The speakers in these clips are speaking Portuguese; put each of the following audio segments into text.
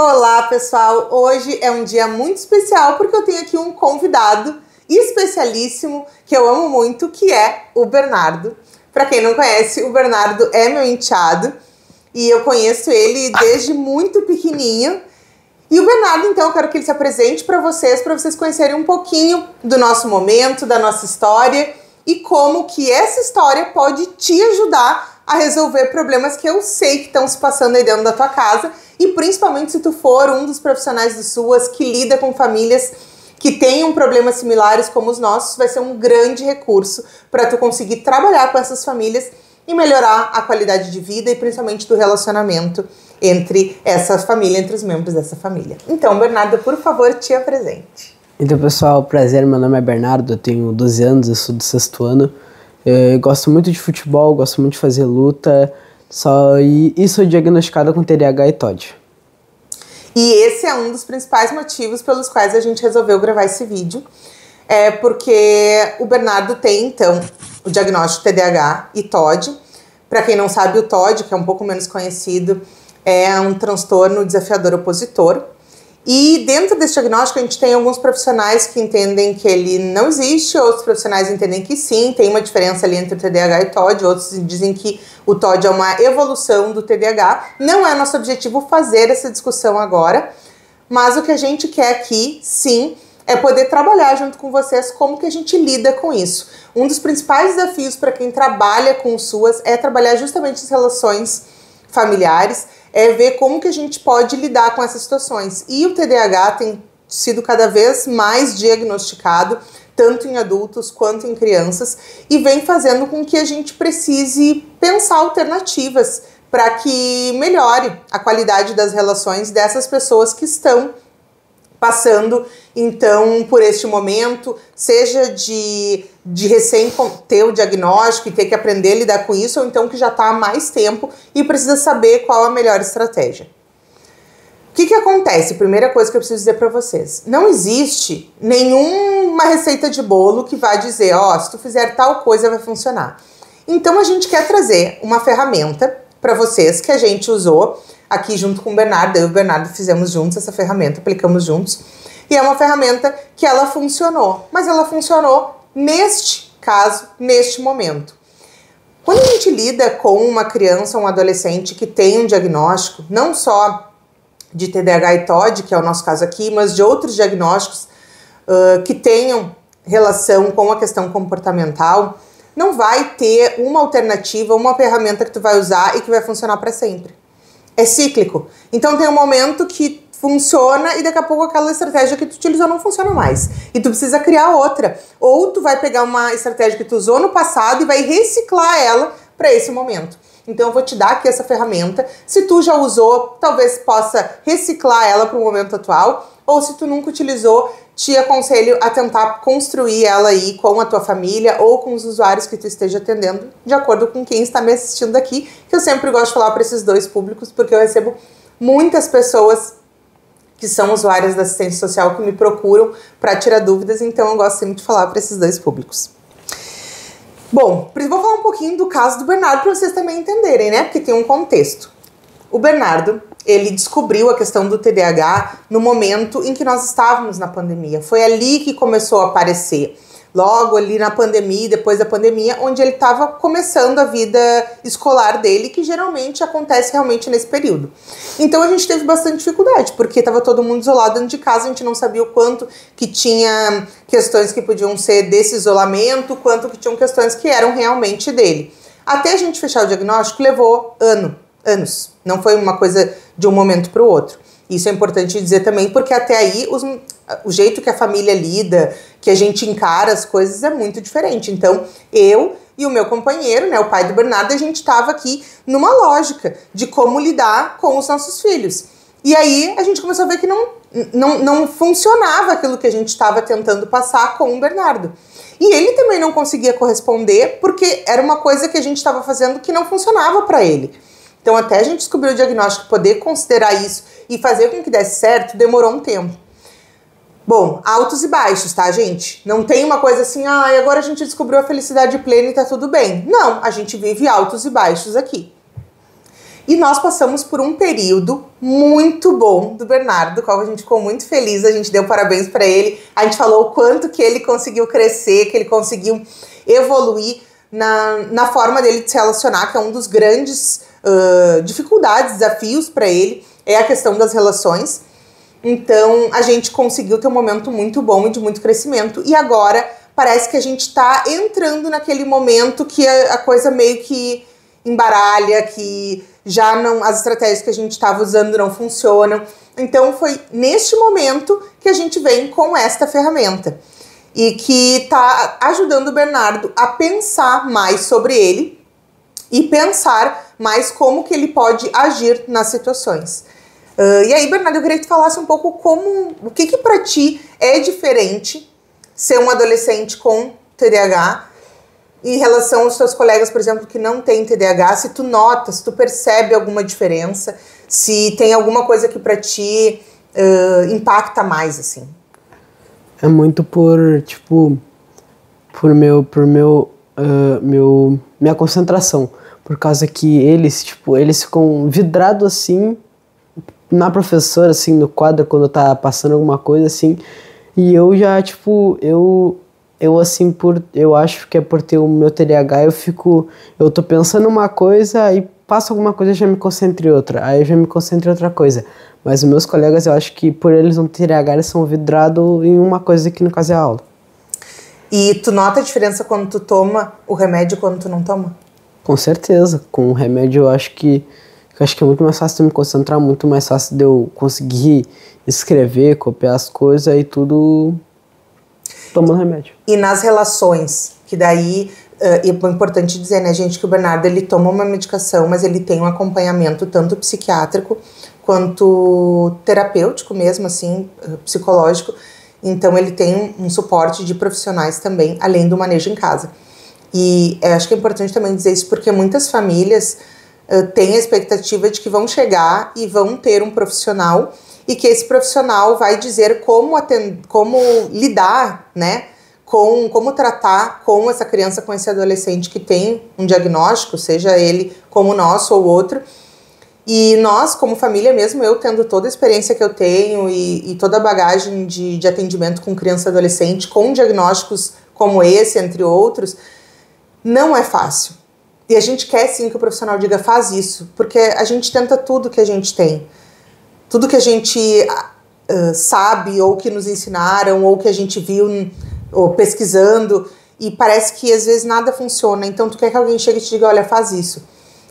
Olá, pessoal! Hoje é um dia muito especial porque eu tenho aqui um convidado especialíssimo que eu amo muito, que é o Bernardo. Para quem não conhece, o Bernardo é meu enteado e eu conheço ele desde muito pequenininho. E o Bernardo, então, eu quero que ele se apresente para vocês conhecerem um pouquinho do nosso momento, da nossa história e como que essa história pode te ajudar a resolver problemas que eu sei que estão se passando aí dentro da tua casa, e principalmente se tu for um dos profissionais do SUAS que lida com famílias que tenham problemas similares como os nossos, vai ser um grande recurso para tu conseguir trabalhar com essas famílias e melhorar a qualidade de vida e principalmente do relacionamento entre essa família, entre os membros dessa família. Então, Bernardo, por favor, te apresente. Então, pessoal, prazer, meu nome é Bernardo, eu tenho 12 anos, eu sou do 6º ano. Eu gosto muito de futebol, gosto muito de fazer luta, e sou diagnosticado com TDAH e TOD. E esse é um dos principais motivos pelos quais a gente resolveu gravar esse vídeo, porque o Bernardo tem, então, o diagnóstico TDAH e TOD. Para quem não sabe, o TOD, que é um pouco menos conhecido, é um transtorno desafiador opositor. E dentro desse diagnóstico a gente tem alguns profissionais que entendem que ele não existe, outros profissionais entendem que sim, tem uma diferença ali entre o TDAH e o TOD, outros dizem que o TOD é uma evolução do TDAH. Não é nosso objetivo fazer essa discussão agora, mas o que a gente quer aqui, sim, é poder trabalhar junto com vocês como que a gente lida com isso. Um dos principais desafios para quem trabalha com o SUAS é trabalhar justamente as relações familiares, é ver como que a gente pode lidar com essas situações. E o TDAH tem sido cada vez mais diagnosticado, tanto em adultos quanto em crianças, e vem fazendo com que a gente precise pensar alternativas para que melhore a qualidade das relações dessas pessoas que estão passando, então, por este momento, seja de recém ter o diagnóstico e ter que aprender a lidar com isso, ou então que já está há mais tempo e precisa saber qual a melhor estratégia. O que acontece? Primeira coisa que eu preciso dizer para vocês. Não existe nenhuma receita de bolo que vai dizer, se tu fizer tal coisa vai funcionar. Então, a gente quer trazer uma ferramenta para vocês que a gente usou aqui junto com o Bernardo. Eu e o Bernardo fizemos juntos essa ferramenta, aplicamos juntos. E é uma ferramenta que ela funcionou. Mas ela funcionou neste caso, neste momento. Quando a gente lida com uma criança ou um adolescente que tem um diagnóstico, não só de TDAH e TOD, que é o nosso caso aqui, mas de outros diagnósticos que tenham relação com a questão comportamental, não vai ter uma alternativa, uma ferramenta que tu vai usar e que vai funcionar para sempre. É cíclico. Então tem um momento que funciona e daqui a pouco aquela estratégia que tu utilizou não funciona mais. E tu precisa criar outra. Ou tu vai pegar uma estratégia que tu usou no passado e vai reciclar ela para esse momento. Então eu vou te dar aqui essa ferramenta. Se tu já usou, talvez possa reciclar ela para o momento atual. Ou se tu nunca utilizou, te aconselho a tentar construir ela aí com a tua família ou com os usuários que tu esteja atendendo, de acordo com quem está me assistindo aqui, que eu sempre gosto de falar para esses dois públicos, porque eu recebo muitas pessoas que são usuárias da assistência social que me procuram para tirar dúvidas, então eu gosto sempre de falar para esses dois públicos. Bom, vou falar um pouquinho do caso do Bernardo para vocês também entenderem, né? Porque tem um contexto. O Bernardo, ele descobriu a questão do TDAH no momento em que nós estávamos na pandemia. Foi ali que começou a aparecer. Logo ali na pandemia, depois da pandemia, onde ele estava começando a vida escolar dele, que geralmente acontece realmente nesse período. Então a gente teve bastante dificuldade, porque estava todo mundo isolado dentro de casa, a gente não sabia o quanto que tinha questões que podiam ser desse isolamento, quanto que tinham questões que eram realmente dele. Até a gente fechar o diagnóstico levou anos. Não foi uma coisa de um momento para o outro. Isso é importante dizer também, porque até aí o jeito que a família lida, que a gente encara as coisas é muito diferente. Então, eu e o meu companheiro, né, o pai do Bernardo, a gente estava aqui numa lógica de como lidar com os nossos filhos. E aí a gente começou a ver que não funcionava aquilo que a gente estava tentando passar com o Bernardo. E ele também não conseguia corresponder, porque era uma coisa que a gente estava fazendo que não funcionava para ele. Então, até a gente descobrir o diagnóstico, poder considerar isso e fazer com que desse certo, demorou um tempo. Bom, altos e baixos, tá, gente? Não tem uma coisa assim, agora a gente descobriu a felicidade plena e tá tudo bem. Não, a gente vive altos e baixos aqui. E nós passamos por um período muito bom do Bernardo, do qual a gente ficou muito feliz, a gente deu parabéns para ele, a gente falou o quanto que ele conseguiu crescer, que ele conseguiu evoluir na forma dele de se relacionar, que é um dos grandes dificuldades, desafios para ele, é a questão das relações. Então, a gente conseguiu ter um momento muito bom e de muito crescimento. E agora, parece que a gente está entrando naquele momento que a coisa meio que embaralha, que já não, as estratégias que a gente estava usando não funcionam. Então, foi neste momento que a gente vem com esta ferramenta. E que está ajudando o Bernardo a pensar mais sobre ele e pensar mais como que ele pode agir nas situações. E aí, Bernardo, eu queria que tu falasse um pouco o que para ti é diferente ser um adolescente com TDAH em relação aos teus colegas, por exemplo, que não têm TDAH, se tu nota, se tu percebe alguma diferença, se tem alguma coisa que para ti impacta mais, assim. É muito minha concentração, por causa que eles ficam vidrados assim na professora, assim, no quadro, quando tá passando alguma coisa, assim, e eu já, eu acho que é por ter o meu TDAH, eu tô pensando uma coisa, aí passa alguma coisa e já me concentro em outra, aí eu já me concentro em outra coisa. Mas os meus colegas, eu acho que por eles não terem TDAH, eles são vidrados em uma coisa que no caso é a aula. E tu nota a diferença quando tu toma o remédio e quando tu não toma? Com certeza. Com o remédio eu acho que é muito mais fácil de me concentrar, muito mais fácil de eu conseguir escrever, copiar as coisas e tudo tomando remédio. E nas relações, que daí é importante dizer, né, gente, que o Bernardo ele toma uma medicação, mas ele tem um acompanhamento tanto psiquiátrico quanto terapêutico mesmo, assim, psicológico. Então ele tem um suporte de profissionais também, além do manejo em casa. E acho que é importante também dizer isso porque muitas famílias têm a expectativa de que vão chegar e vão ter um profissional e que esse profissional vai dizer como lidar, né, como tratar com essa criança, com esse adolescente que tem um diagnóstico, seja ele como o nosso ou outro. E nós, como família mesmo, eu tendo toda a experiência que eu tenho e toda a bagagem de atendimento com criança e adolescente, com diagnósticos como esse, entre outros, não é fácil. E a gente quer sim que o profissional diga, faz isso, porque a gente tenta tudo que a gente tem. Tudo que a gente sabe, ou que nos ensinaram, ou que a gente viu ou pesquisando, e parece que às vezes nada funciona. Então tu quer que alguém chegue e te diga, olha, faz isso.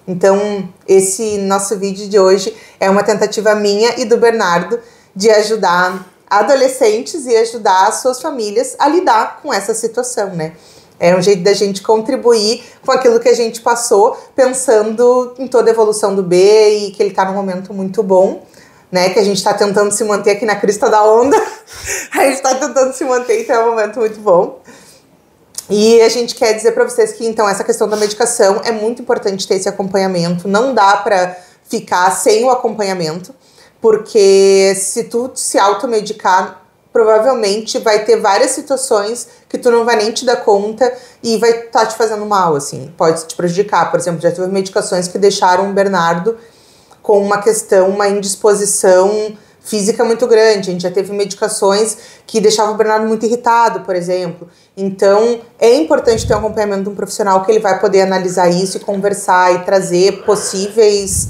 Então esse nosso vídeo de hoje é uma tentativa minha e do Bernardo de ajudar adolescentes e ajudar as suas famílias a lidar com essa situação, né? É um jeito da gente contribuir com aquilo que a gente passou, pensando em toda a evolução do B e que ele tá num momento muito bom, né? Que a gente tá tentando se manter aqui na crista da onda. A gente tá tentando se manter, então é um momento muito bom. E a gente quer dizer para vocês que, então, essa questão da medicação é muito importante ter esse acompanhamento. Não dá para ficar sem o acompanhamento, porque se tu se automedicar, provavelmente vai ter várias situações que tu não vai nem te dar conta e vai estar te fazendo mal, assim. Pode te prejudicar. Por exemplo, já teve medicações que deixaram o Bernardo com uma indisposição física muito grande. A gente já teve medicações que deixavam o Bernardo muito irritado, por exemplo. Então, é importante ter um acompanhamento de um profissional que ele vai poder analisar isso e conversar e trazer possíveis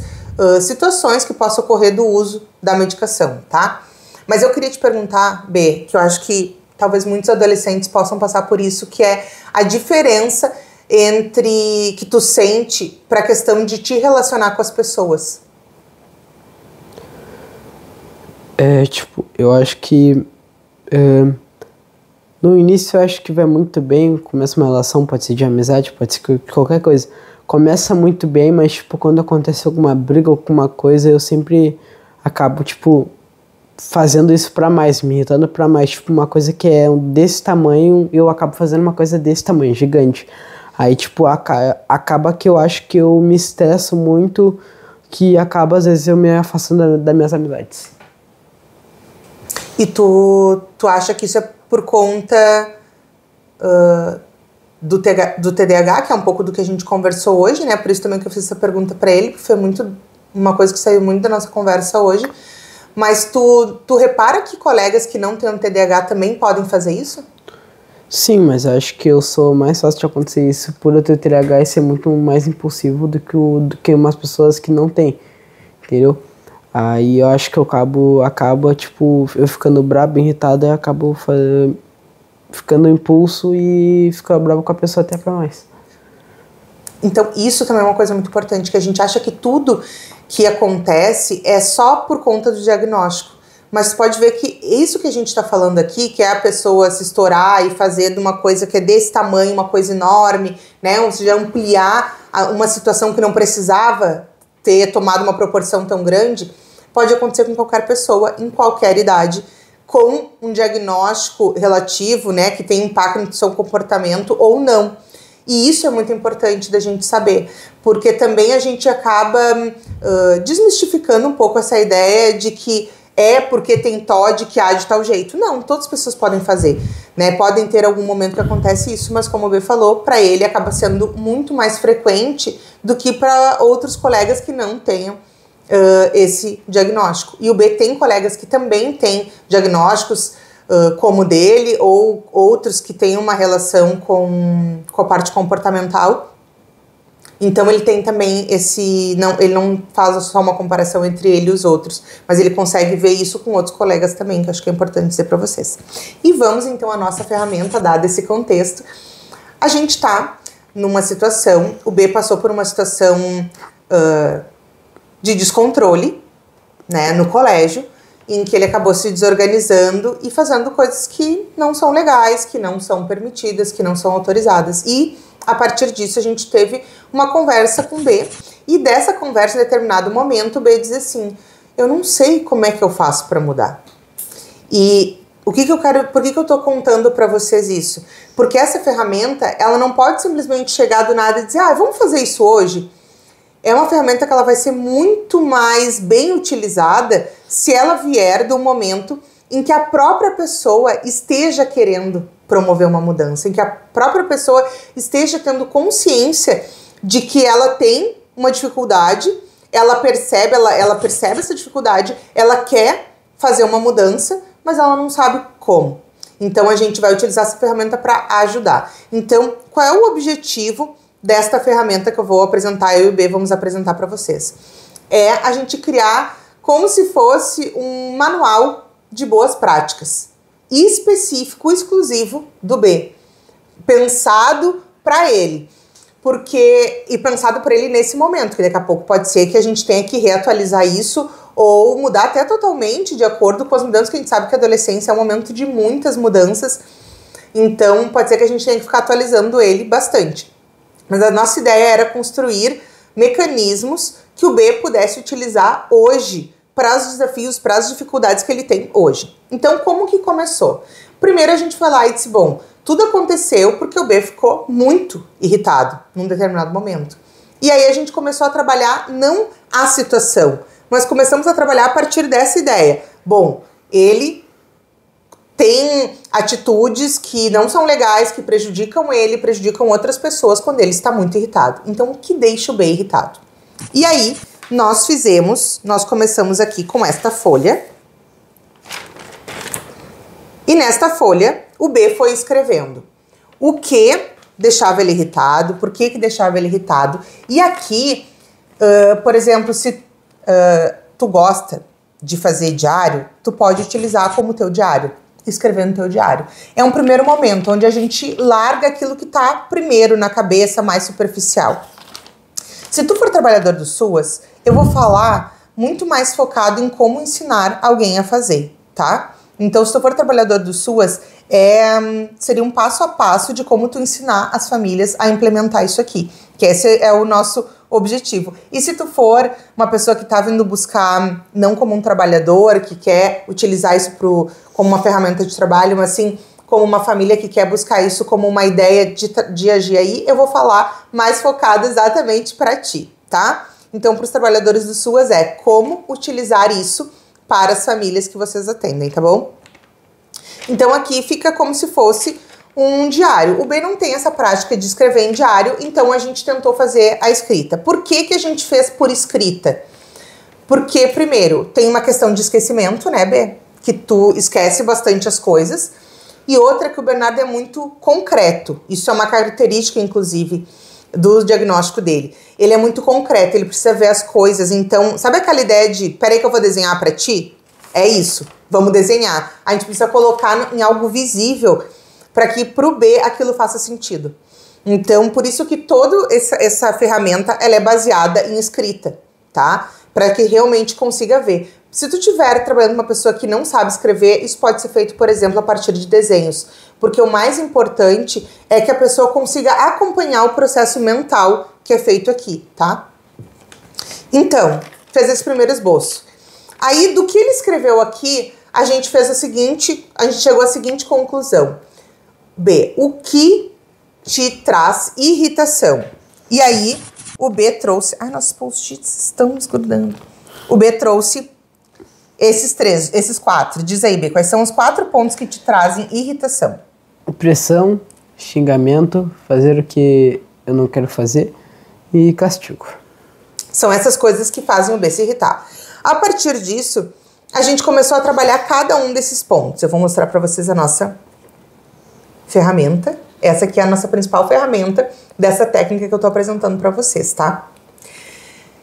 situações que possam ocorrer do uso da medicação, tá? Mas eu queria te perguntar, B, que eu acho que talvez muitos adolescentes possam passar por isso, que é a diferença entre que tu sente para a questão de te relacionar com as pessoas. Eu acho que no início eu acho que vai muito bem, começa uma relação, pode ser de amizade, pode ser qualquer coisa. Começa muito bem, mas quando acontece alguma briga ou alguma coisa, eu sempre acabo, fazendo isso pra mais, me irritando pra mais. Uma coisa que é desse tamanho, eu acabo fazendo uma coisa desse tamanho, gigante. Aí, acaba que eu acho que eu me estresso muito, que acaba, às vezes, eu me afastando das minhas amizades. E tu acha que isso é por conta do TDAH, que é um pouco do que a gente conversou hoje, né? Por isso também que eu fiz essa pergunta pra ele, que foi muito uma coisa que saiu muito da nossa conversa hoje. Mas tu repara que colegas que não têm um TDAH também podem fazer isso? Sim, mas eu acho que eu sou mais fácil de acontecer isso por eu ter TDAH e ser muito mais impulsivo do que umas pessoas que não têm, entendeu? Aí eu acho que eu acabo tipo, eu ficando brabo, irritado, eu acabo ficando impulso e ficando bravo com a pessoa até pra mais. Então isso também é uma coisa muito importante, que a gente acha que tudo que acontece é só por conta do diagnóstico. Mas tu pode ver que isso que a gente está falando aqui, que é a pessoa se estourar e fazer de uma coisa que é desse tamanho, uma coisa enorme, né? Ou seja, ampliar uma situação que não precisava ter tomado uma proporção tão grande, pode acontecer com qualquer pessoa, em qualquer idade, com um diagnóstico relativo, né? Que tem impacto no seu comportamento ou não. E isso é muito importante da gente saber, porque também a gente acaba desmistificando um pouco essa ideia de que é porque tem TOD que age de tal jeito. Não, todas as pessoas podem fazer, né? Podem ter algum momento que acontece isso, mas como o B falou, para ele acaba sendo muito mais frequente do que para outros colegas que não tenham esse diagnóstico. E o B tem colegas que também têm diagnósticos como o dele, ou outros que têm uma relação com a parte comportamental. Então ele tem também ele não faz só uma comparação entre ele e os outros, mas ele consegue ver isso com outros colegas também, que eu acho que é importante dizer para vocês. E vamos então à nossa ferramenta, dado esse contexto. A gente está numa situação, o B passou por uma situação de descontrole, né, no colégio, em que ele acabou se desorganizando e fazendo coisas que não são legais, que não são permitidas, que não são autorizadas. E a partir disso a gente teve uma conversa com o B, e dessa conversa, em determinado momento, o B diz assim: eu não sei como é que eu faço para mudar. E por que eu tô contando para vocês isso? Porque essa ferramenta, ela não pode simplesmente chegar do nada e dizer, vamos fazer isso hoje. É uma ferramenta que ela vai ser muito mais bem utilizada se ela vier do momento em que a própria pessoa esteja querendo promover uma mudança, em que a própria pessoa esteja tendo consciência de que ela tem uma dificuldade, ela percebe essa dificuldade, ela quer fazer uma mudança, mas ela não sabe como. Então a gente vai utilizar essa ferramenta para ajudar. Então, qual é o objetivo desta ferramenta que eu vou apresentar, eu e o B vamos apresentar para vocês? É a gente criar como se fosse um manual de boas práticas, específico, exclusivo do B, pensado para ele, e pensado para ele nesse momento, que daqui a pouco pode ser que a gente tenha que reatualizar isso ou mudar até totalmente de acordo com as mudanças, que a gente sabe que a adolescência é um momento de muitas mudanças, então pode ser que a gente tenha que ficar atualizando ele bastante. Mas a nossa ideia era construir mecanismos que o B pudesse utilizar hoje para os desafios, para as dificuldades que ele tem hoje. Então, como que começou? Primeiro a gente foi lá e disse, bom, tudo aconteceu porque o B ficou muito irritado num determinado momento. E aí a gente começou a trabalhar não a situação, mas começamos a trabalhar a partir dessa ideia. Bom, ele tem atitudes que não são legais, que prejudicam ele, prejudicam outras pessoas quando ele está muito irritado. Então, o que deixa o B irritado? E aí, nós começamos aqui com esta folha. E nesta folha, o B foi escrevendo o que deixava ele irritado, por que deixava ele irritado. E aqui, por exemplo, se tu gosta de fazer diário, tu pode utilizar como teu diário, escrever no teu diário. É um primeiro momento onde a gente larga aquilo que tá primeiro na cabeça, mais superficial. Se tu for trabalhador do SUAS, eu vou falar muito mais focado em como ensinar alguém a fazer, tá? Então, se tu for trabalhador do SUAS, seria um passo a passo de como tu ensinar as famílias a implementar isso aqui, que esse é o nosso objetivo. E se tu for uma pessoa que tá vindo buscar, não como um trabalhador, que quer utilizar isso como uma ferramenta de trabalho, mas sim como uma família que quer buscar isso como uma ideia de agir aí, eu vou falar mais focado exatamente para ti, tá? Então, para os trabalhadores do SUAS é como utilizar isso para as famílias que vocês atendem, tá bom? Então, aqui fica como se fosse um diário. O B não tem essa prática de escrever em diário, então a gente tentou fazer a escrita. Por que a gente fez por escrita? Porque, primeiro, tem uma questão de esquecimento, né, B? Que tu esquece bastante as coisas. E outra que o Bernardo é muito concreto. Isso é uma característica, inclusive, do diagnóstico dele. Ele é muito concreto, ele precisa ver as coisas. Então, sabe aquela ideia de, peraí que eu vou desenhar pra ti? É isso, vamos desenhar. A gente precisa colocar em algo visível para que pro B aquilo faça sentido. Então, por isso que toda essa ferramenta, ela é baseada em escrita, tá? Para que realmente consiga ver. Se tu estiver trabalhando com uma pessoa que não sabe escrever, isso pode ser feito, por exemplo, a partir de desenhos. Porque o mais importante é que a pessoa consiga acompanhar o processo mental que é feito aqui, tá? Então, fez esse primeiro esboço. Aí, do que ele escreveu aqui, a gente chegou à seguinte conclusão. B, o que te traz irritação? E aí, o B trouxe... Ai, nossos post-its estão desgrudando. O B trouxe esses 4. Diz aí, B, quais são os 4 pontos que te trazem irritação? Pressão, xingamento, fazer o que eu não quero fazer e castigo. São essas coisas que fazem o B se irritar. A partir disso, a gente começou a trabalhar cada um desses pontos. Eu vou mostrar para vocês a nossa ferramenta. Essa aqui é a nossa principal ferramenta dessa técnica que eu tô apresentando para vocês, tá?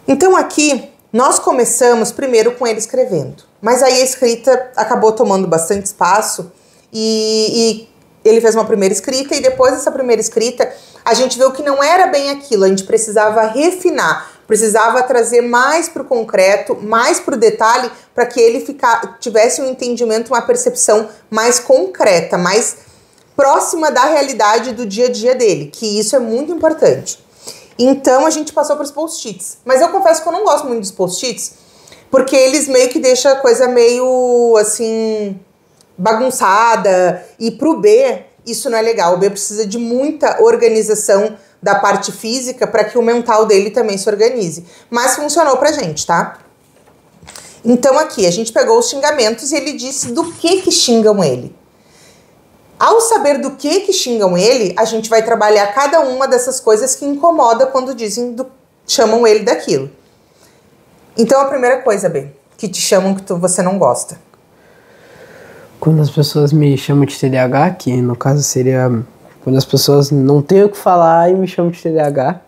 Então aqui, nós começamos primeiro com ele escrevendo. Mas aí a escrita acabou tomando bastante espaço e ele fez uma primeira escrita e depois dessa primeira escrita, a gente viu que não era bem aquilo. A gente precisava refinar, precisava trazer mais para o concreto, mais para o detalhe, para que ele tivesse um entendimento, uma percepção mais concreta, mais próxima da realidade do dia a dia dele, que isso é muito importante. Então a gente passou para os post-its. Mas eu confesso que eu não gosto muito dos post-its, porque eles meio que deixam a coisa meio assim bagunçada. E pro B, isso não é legal. O B precisa de muita organização da parte física para que o mental dele também se organize. Mas funcionou pra gente, tá? Então aqui, a gente pegou os xingamentos e ele disse do que xingam ele. Ao saber do que xingam ele, a gente vai trabalhar cada uma dessas coisas que incomoda quando chamam ele daquilo. Então a primeira coisa, B, que te chamam que você não gosta. Quando as pessoas me chamam de TDAH, que no caso seria quando as pessoas não têm o que falar e me chamam de TDAH.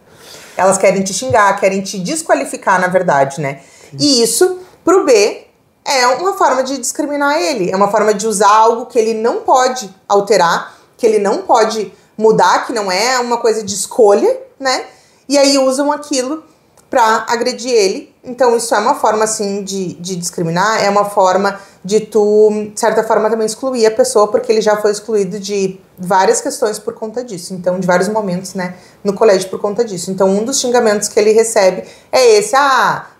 Elas querem te xingar, querem te desqualificar, na verdade, né? E isso, pro B, é uma forma de discriminar ele. É uma forma de usar algo que ele não pode alterar, que ele não pode mudar, que não é uma coisa de escolha, né? E aí usam aquilo pra agredir ele. Então isso é uma forma, assim, de discriminar. É uma forma de tu, de certa forma, também excluir a pessoa, porque ele já foi excluído de várias questões por conta disso. Então, de vários momentos, né, no colégio por conta disso. Então, um dos xingamentos que ele recebe é esse,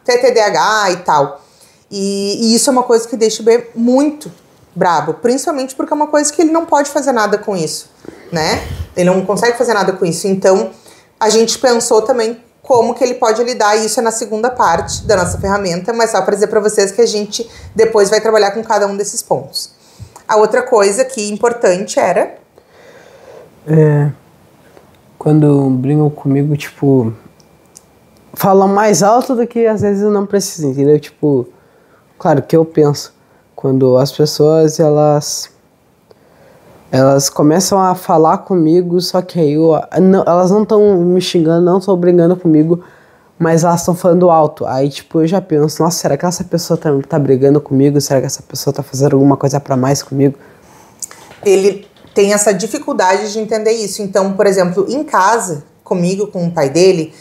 tu é TDAH e tal. E isso é uma coisa que deixa o B muito brabo, principalmente porque é uma coisa que ele não pode fazer nada com isso, né? Ele não consegue fazer nada com isso. Então, a gente pensou também como que ele pode lidar, e isso é na segunda parte da nossa ferramenta, mas só para dizer para vocês que a gente depois vai trabalhar com cada um desses pontos. A outra coisa que importante era... quando brincam comigo, tipo, falam mais alto do que às vezes eu não preciso, entendeu? Tipo, claro que eu penso, quando as pessoas, elas começam a falar comigo, só que aí elas não estão me xingando, não estão brigando comigo, mas elas estão falando alto. Aí, tipo, eu já penso, nossa, será que essa pessoa tá brigando comigo? Será que essa pessoa tá fazendo alguma coisa pra mais comigo? Ele tem essa dificuldade de entender isso. Então, por exemplo, em casa, comigo, com o pai dele,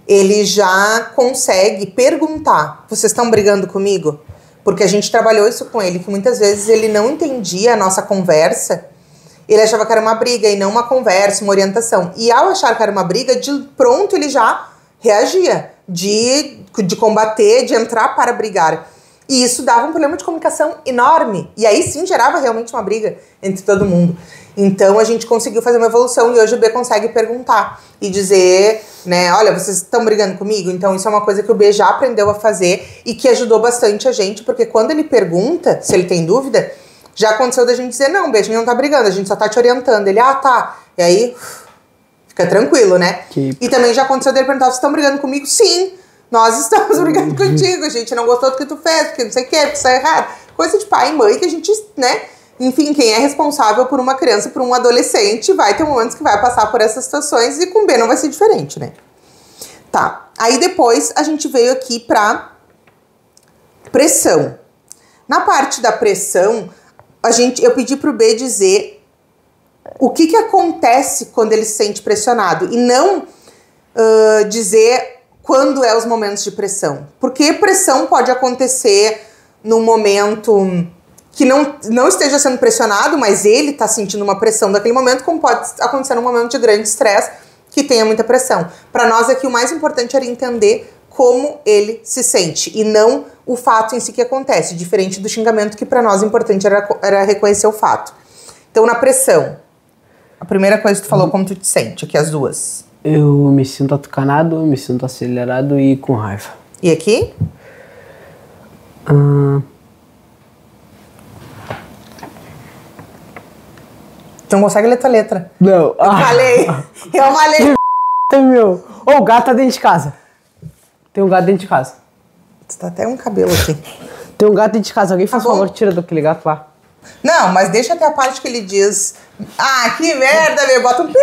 ele já consegue perguntar, vocês estão brigando comigo? Porque a gente trabalhou isso com ele, que muitas vezes ele não entendia a nossa conversa. Ele achava que era uma briga e não uma conversa, uma orientação. E ao achar que era uma briga, de pronto ele já reagia, de combater, de entrar para brigar. E isso dava um problema de comunicação enorme. E aí sim gerava realmente uma briga entre todo mundo. Então a gente conseguiu fazer uma evolução e hoje o B consegue perguntar e dizer, né, olha, vocês estão brigando comigo? Então isso é uma coisa que o B já aprendeu a fazer e que ajudou bastante a gente, porque quando ele pergunta, se ele tem dúvida, já aconteceu da gente dizer, não, B, a gente não tá brigando, a gente só tá te orientando. Ele, tá. E aí, fica tranquilo, né? E também já aconteceu dele perguntar, vocês estão brigando comigo? Sim. nós estamos brigando contigo, a gente não gostou do que tu fez, porque não sei o que, porque isso é errado. Coisa de pai e mãe que a gente, né? Enfim, quem é responsável por uma criança, por um adolescente, vai ter momentos que vai passar por essas situações e com B não vai ser diferente, né? Tá, aí depois a gente veio aqui pra pressão. Na parte da pressão, eu pedi pro B dizer o que acontece quando ele se sente pressionado e não dizer quando é os momentos de pressão. Porque pressão pode acontecer num momento que não esteja sendo pressionado, mas ele está sentindo uma pressão daquele momento, como pode acontecer num momento de grande estresse que tenha muita pressão. Para nós aqui o mais importante era entender como ele se sente e não o fato em si que acontece, diferente do xingamento, que para nós o importante era reconhecer o fato. Então, na pressão, a primeira coisa que tu falou, como tu te sente, aqui as duas. Eu me sinto atucanado, me sinto acelerado e com raiva. E aqui? Tu não consegue ler tua letra. Não. Eu falei. Meu. Ô, o gato tá dentro de casa. Tem um gato dentro de casa. Tu tá até um cabelo aqui. Tem um gato dentro de casa. Alguém faz favor, tira daquele gato lá. Não, mas deixa até a parte que ele diz. Ah, que merda, meu. Bota um pi.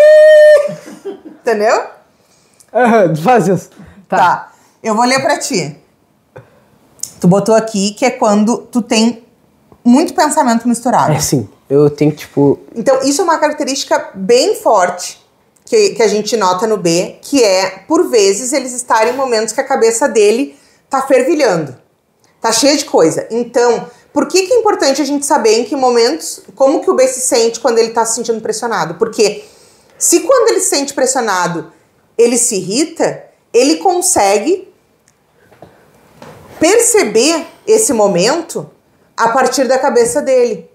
Entendeu? Faz isso. Tá. Eu vou ler pra ti. Tu botou aqui que é quando tu tem muito pensamento misturado. É sim. Eu tenho tipo... Então, isso é uma característica bem forte que a gente nota no B, que é, por vezes, eles estarem em momentos que a cabeça dele tá fervilhando. Tá cheia de coisa. Então, por que é importante a gente saber em que momentos, como que o B se sente quando ele tá se sentindo pressionado? Porque se quando ele se sente pressionado, ele se irrita, ele consegue perceber esse momento a partir da cabeça dele.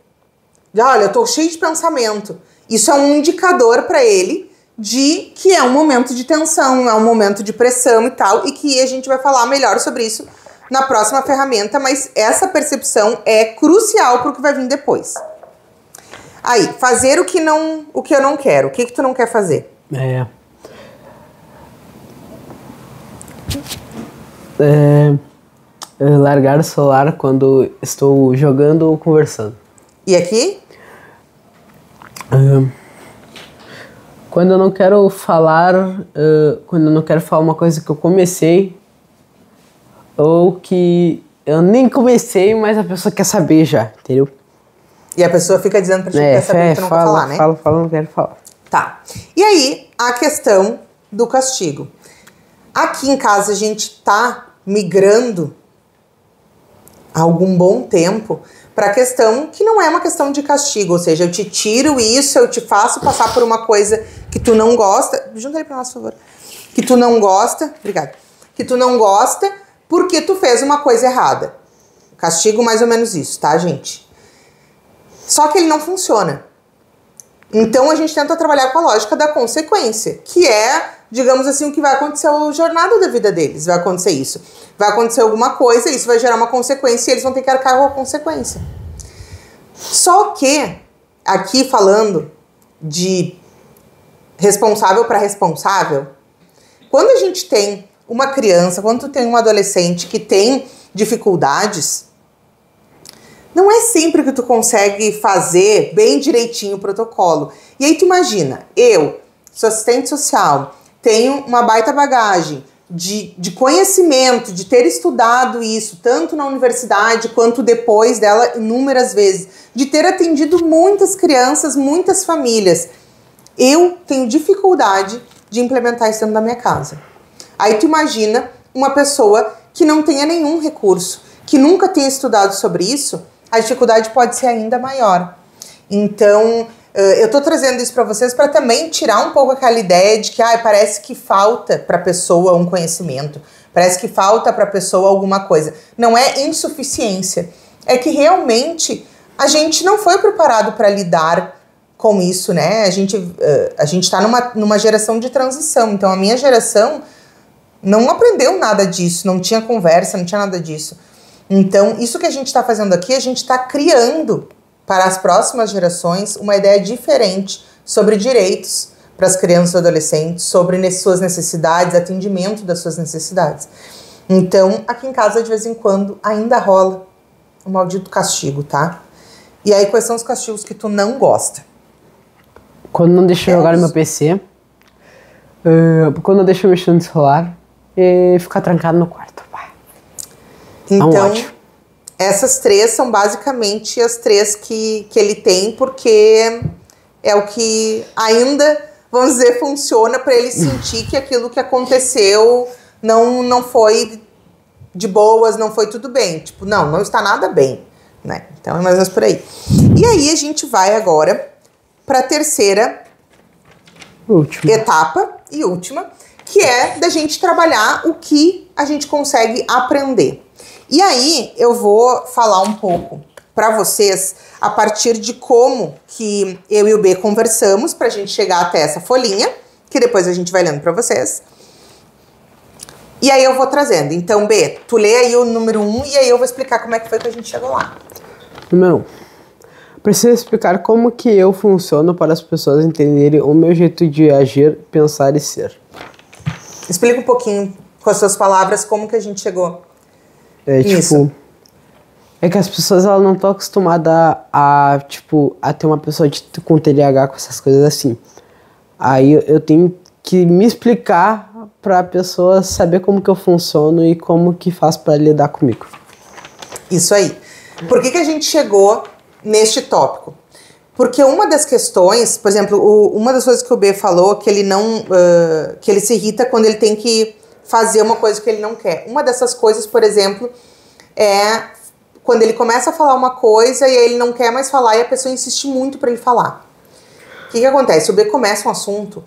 Olha, eu tô cheio de pensamento. Isso é um indicador para ele de que é um momento de tensão, é um momento de pressão e tal, e que a gente vai falar melhor sobre isso na próxima ferramenta, mas essa percepção é crucial para o que vai vir depois. Aí, fazer o que eu não quero. O que tu não quer fazer? Largar o celular quando estou jogando ou conversando. E aqui? Quando eu não quero falar, uma coisa que eu comecei ou que eu nem comecei, mas a pessoa quer saber já, entendeu? E a pessoa fica dizendo pra ti que quer saber que tu não quer falar, né? Fala, não quero falar. Tá. E aí, a questão do castigo. Aqui em casa a gente tá migrando há algum bom tempo para a questão que não é uma questão de castigo, ou seja, eu te tiro isso, eu te faço passar por uma coisa que tu não gosta. Junta aí para nós, por favor. Que tu não gosta, obrigada. Que tu não gosta porque tu fez uma coisa errada. Castigo mais ou menos isso, tá, gente? Só que ele não funciona. Então a gente tenta trabalhar com a lógica da consequência, que é, digamos assim, o que vai acontecer a jornada da vida deles. Vai acontecer isso. Vai acontecer alguma coisa, isso vai gerar uma consequência e eles vão ter que arcar com a consequência. Só que, aqui falando de responsável para responsável, quando a gente tem uma criança, quando tu tem um adolescente que tem dificuldades, não é sempre que tu consegue fazer bem direitinho o protocolo. E aí tu imagina, eu, sou assistente social, tenho uma baita bagagem de conhecimento, de ter estudado isso, tanto na universidade quanto depois dela inúmeras vezes, de ter atendido muitas crianças, muitas famílias. Eu tenho dificuldade de implementar isso dentro da minha casa. Aí tu imagina uma pessoa que não tenha nenhum recurso, que nunca tenha estudado sobre isso, a dificuldade pode ser ainda maior. Então, eu tô trazendo isso para vocês para também tirar um pouco aquela ideia de que parece que falta para a pessoa um conhecimento, parece que falta para a pessoa alguma coisa. Não é insuficiência, é que realmente a gente não foi preparado para lidar com isso, né? A gente tá numa geração de transição, então a minha geração não aprendeu nada disso, não tinha conversa, não tinha nada disso. Então, isso que a gente está fazendo aqui, a gente está criando para as próximas gerações uma ideia diferente sobre direitos para as crianças e adolescentes, sobre suas necessidades, atendimento das suas necessidades. Então, aqui em casa, de vez em quando, ainda rola o maldito castigo, tá? E aí, quais são os castigos que tu não gosta? Quando não deixa eu jogar no meu PC, quando não deixa eu mexer no celular e ficar trancado no quarto. Então, essas 3 são basicamente as 3 que ele tem, porque é o que ainda, vamos dizer, funciona para ele sentir que aquilo que aconteceu não foi de boas, não foi tudo bem. Tipo, não está nada bem, né? Então é mais ou menos por aí. E aí a gente vai agora para a terceira etapa e última, que é da gente trabalhar o que a gente consegue aprender. E aí eu vou falar um pouco para vocês a partir de como que eu e o B conversamos pra gente chegar até essa folhinha, que depois a gente vai lendo para vocês. E aí eu vou trazendo. Então, B, tu lê aí o número 1 e aí eu vou explicar como é que foi que a gente chegou lá. Número 1. Preciso explicar como que eu funciono para as pessoas entenderem o meu jeito de agir, pensar e ser. Explica um pouquinho com as suas palavras como que a gente chegou. Tipo, é que as pessoas elas não estão acostumadas a ter uma pessoa com TDAH, com essas coisas assim. Aí eu tenho que me explicar pra pessoa saber como que eu funciono e como que faz pra lidar comigo. Isso aí. Por que a gente chegou neste tópico? Porque uma das questões, por exemplo, uma das coisas que o B falou, que ele não, que ele se irrita quando ele tem que fazer uma coisa que ele não quer. Uma dessas coisas, por exemplo, é quando ele começa a falar uma coisa e aí ele não quer mais falar e a pessoa insiste muito pra ele falar. O que acontece? O B começa um assunto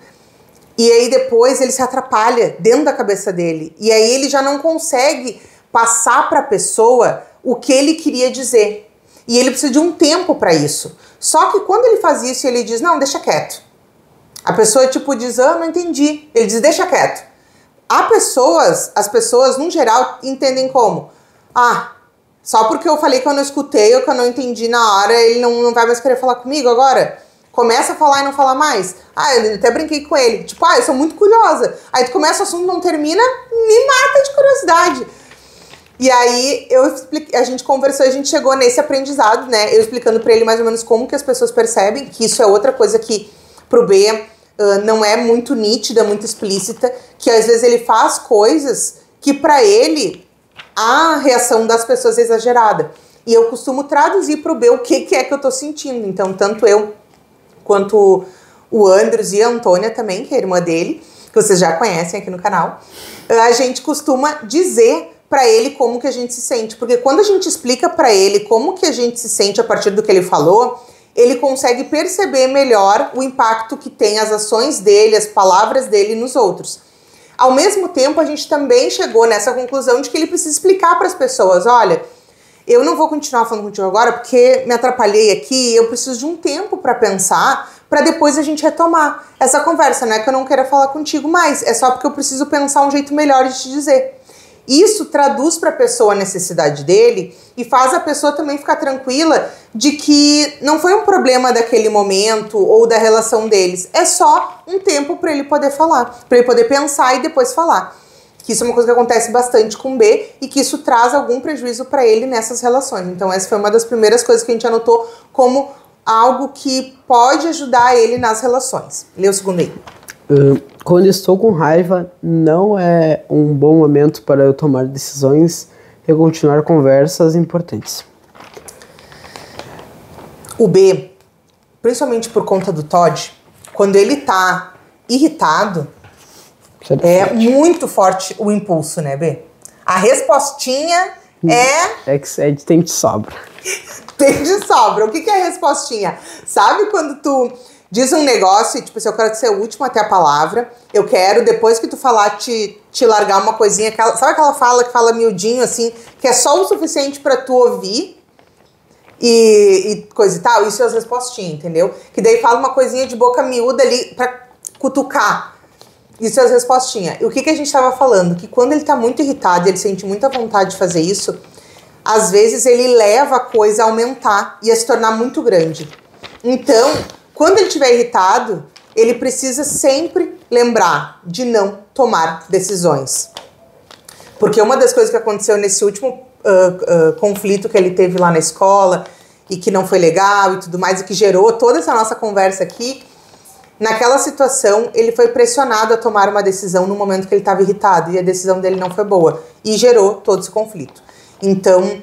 e aí depois ele se atrapalha dentro da cabeça dele. E aí ele já não consegue passar pra pessoa o que ele queria dizer. E ele precisa de um tempo pra isso. Só que quando ele faz isso, ele diz, não, deixa quieto. A pessoa tipo diz, não entendi. Ele diz, deixa quieto. As pessoas, no geral, entendem como? Só porque eu falei que eu não escutei ou que eu não entendi na hora, ele não vai mais querer falar comigo agora? Começa a falar e não fala mais? Eu até brinquei com ele. Tipo, eu sou muito curiosa. Aí tu começa o assunto, não termina, me mata de curiosidade. E aí a gente conversou, a gente chegou nesse aprendizado, né? Eu explicando pra ele mais ou menos como que as pessoas percebem, que isso é outra coisa que pro B não é muito nítida, muito explícita, que às vezes ele faz coisas que pra ele a reação das pessoas é exagerada. E eu costumo traduzir pro B o que é que eu tô sentindo. Então, tanto eu quanto o Andros e a Antônia também, que é a irmã dele, que vocês já conhecem aqui no canal, a gente costuma dizer pra ele como que a gente se sente. Porque quando a gente explica pra ele como que a gente se sente a partir do que ele falou, ele consegue perceber melhor o impacto que tem as ações dele, as palavras dele nos outros. Ao mesmo tempo, a gente também chegou nessa conclusão de que ele precisa explicar para as pessoas, olha, eu não vou continuar falando contigo agora porque me atrapalhei aqui, eu preciso de um tempo para pensar, para depois a gente retomar essa conversa. Não é que eu não queira falar contigo mais, é só porque eu preciso pensar um jeito melhor de te dizer. Isso traduz para a pessoa a necessidade dele e faz a pessoa também ficar tranquila de que não foi um problema daquele momento ou da relação deles. É só um tempo para ele poder falar, para ele poder pensar e depois falar. Que isso é uma coisa que acontece bastante com o B e que isso traz algum prejuízo para ele nessas relações. Então essa foi uma das primeiras coisas que a gente anotou como algo que pode ajudar ele nas relações. Lê o segundo aí. Quando estou com raiva, não é um bom momento para eu tomar decisões e continuar conversas importantes. O B, principalmente por conta do Todd, quando ele tá irritado, é muito forte o impulso, né, B? A respostinha tem de sobra. Tem de sobra. O que é a respostinha? Sabe quando tu diz um negócio e, tipo, se eu quero ser o último até a palavra, eu quero, depois que tu falar, te largar uma coisinha, sabe aquela fala que fala miudinho, assim, que é só o suficiente pra tu ouvir e coisa e tal? Isso é as respostinhas, entendeu? Que daí fala uma coisinha de boca miúda ali pra cutucar. Isso é as respostinhas. E o que a gente tava falando? Que quando ele tá muito irritado e ele sente muita vontade de fazer isso, às vezes ele leva a coisa a aumentar e a se tornar muito grande. Então, quando ele estiver irritado, ele precisa sempre lembrar de não tomar decisões. Porque uma das coisas que aconteceu nesse último conflito que ele teve lá na escola e que não foi legal e tudo mais, e que gerou toda essa nossa conversa aqui, naquela situação ele foi pressionado a tomar uma decisão no momento que ele estava irritado e a decisão dele não foi boa e gerou todo esse conflito. Então,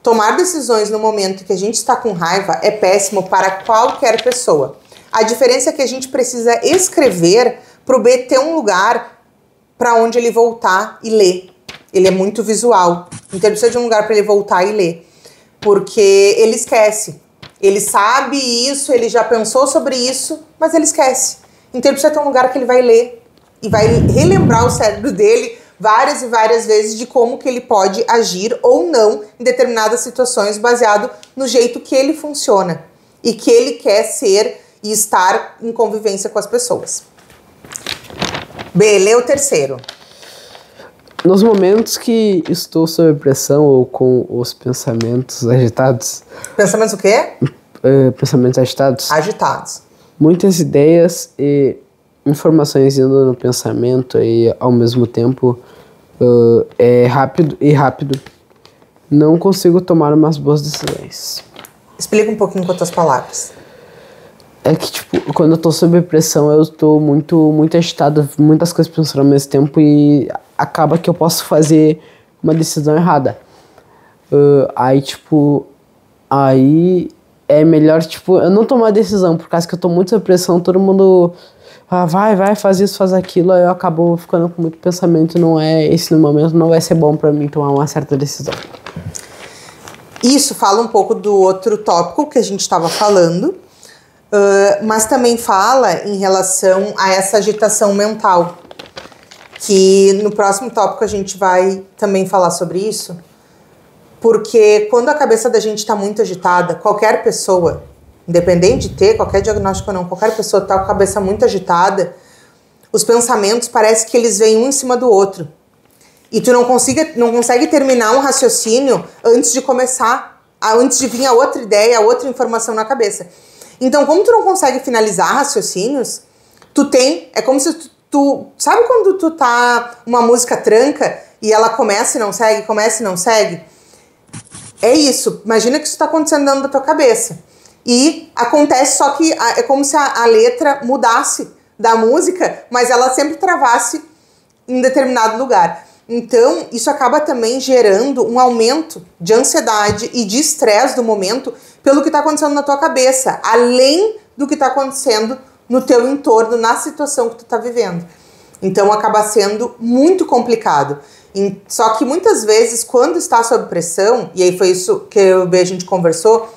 tomar decisões no momento que a gente está com raiva é péssimo para qualquer pessoa. A diferença é que a gente precisa escrever para o B ter um lugar para onde ele voltar e ler. Ele é muito visual, então ele precisa de um lugar para ele voltar e ler, porque ele esquece. Ele sabe isso, ele já pensou sobre isso, mas ele esquece. Então ele precisa ter um lugar que ele vai ler e vai relembrar o cérebro dele várias e várias vezes de como que ele pode agir ou não em determinadas situações baseado no jeito que ele funciona e que ele quer ser e estar em convivência com as pessoas. B, lê o terceiro. Nos momentos que estou sob pressão ou com os pensamentos agitados... Pensamentos o quê? Pensamentos agitados. Agitados. Muitas ideias e informações indo no pensamento e ao mesmo tempo é rápido. Não consigo tomar umas boas decisões. Explica um pouquinho com as tuas palavras. É que, tipo, quando eu tô sob pressão, eu tô muito agitado, muitas coisas pensando ao mesmo tempo e acaba que eu posso fazer uma decisão errada. Aí é melhor, tipo, eu não tomar decisão, por causa que eu tô muito sob pressão, todo mundo vai, faz isso, faz aquilo, aí eu acabo ficando com muito pensamento, esse no momento não vai ser bom pra mim tomar uma certa decisão. Isso fala um pouco do outro tópico que a gente estava falando, mas também fala em relação a essa agitação mental, que no próximo tópico a gente vai também falar sobre isso, porque quando a cabeça da gente está muito agitada, qualquer pessoa, independente de ter qualquer diagnóstico ou não, qualquer pessoa está com a cabeça muito agitada, os pensamentos parece que eles vêm um em cima do outro. E tu não consegue terminar um raciocínio antes de começar, antes de vir a outra ideia, a outra informação na cabeça. Então, como tu não consegue finalizar raciocínios, é como se tu sabe quando tu tá, uma música tranca e ela começa e não segue, começa e não segue? É isso, imagina que isso tá acontecendo dentro da tua cabeça. E acontece, só que é como se a letra mudasse da música, mas ela sempre travasse em determinado lugar. Então, isso acaba também gerando um aumento de ansiedade e de estresse do momento pelo que está acontecendo na tua cabeça, além do que está acontecendo no teu entorno, na situação que tu está vivendo. Então, acaba sendo muito complicado. Só que muitas vezes, quando está sob pressão, e aí foi isso que eu e o B a gente conversou,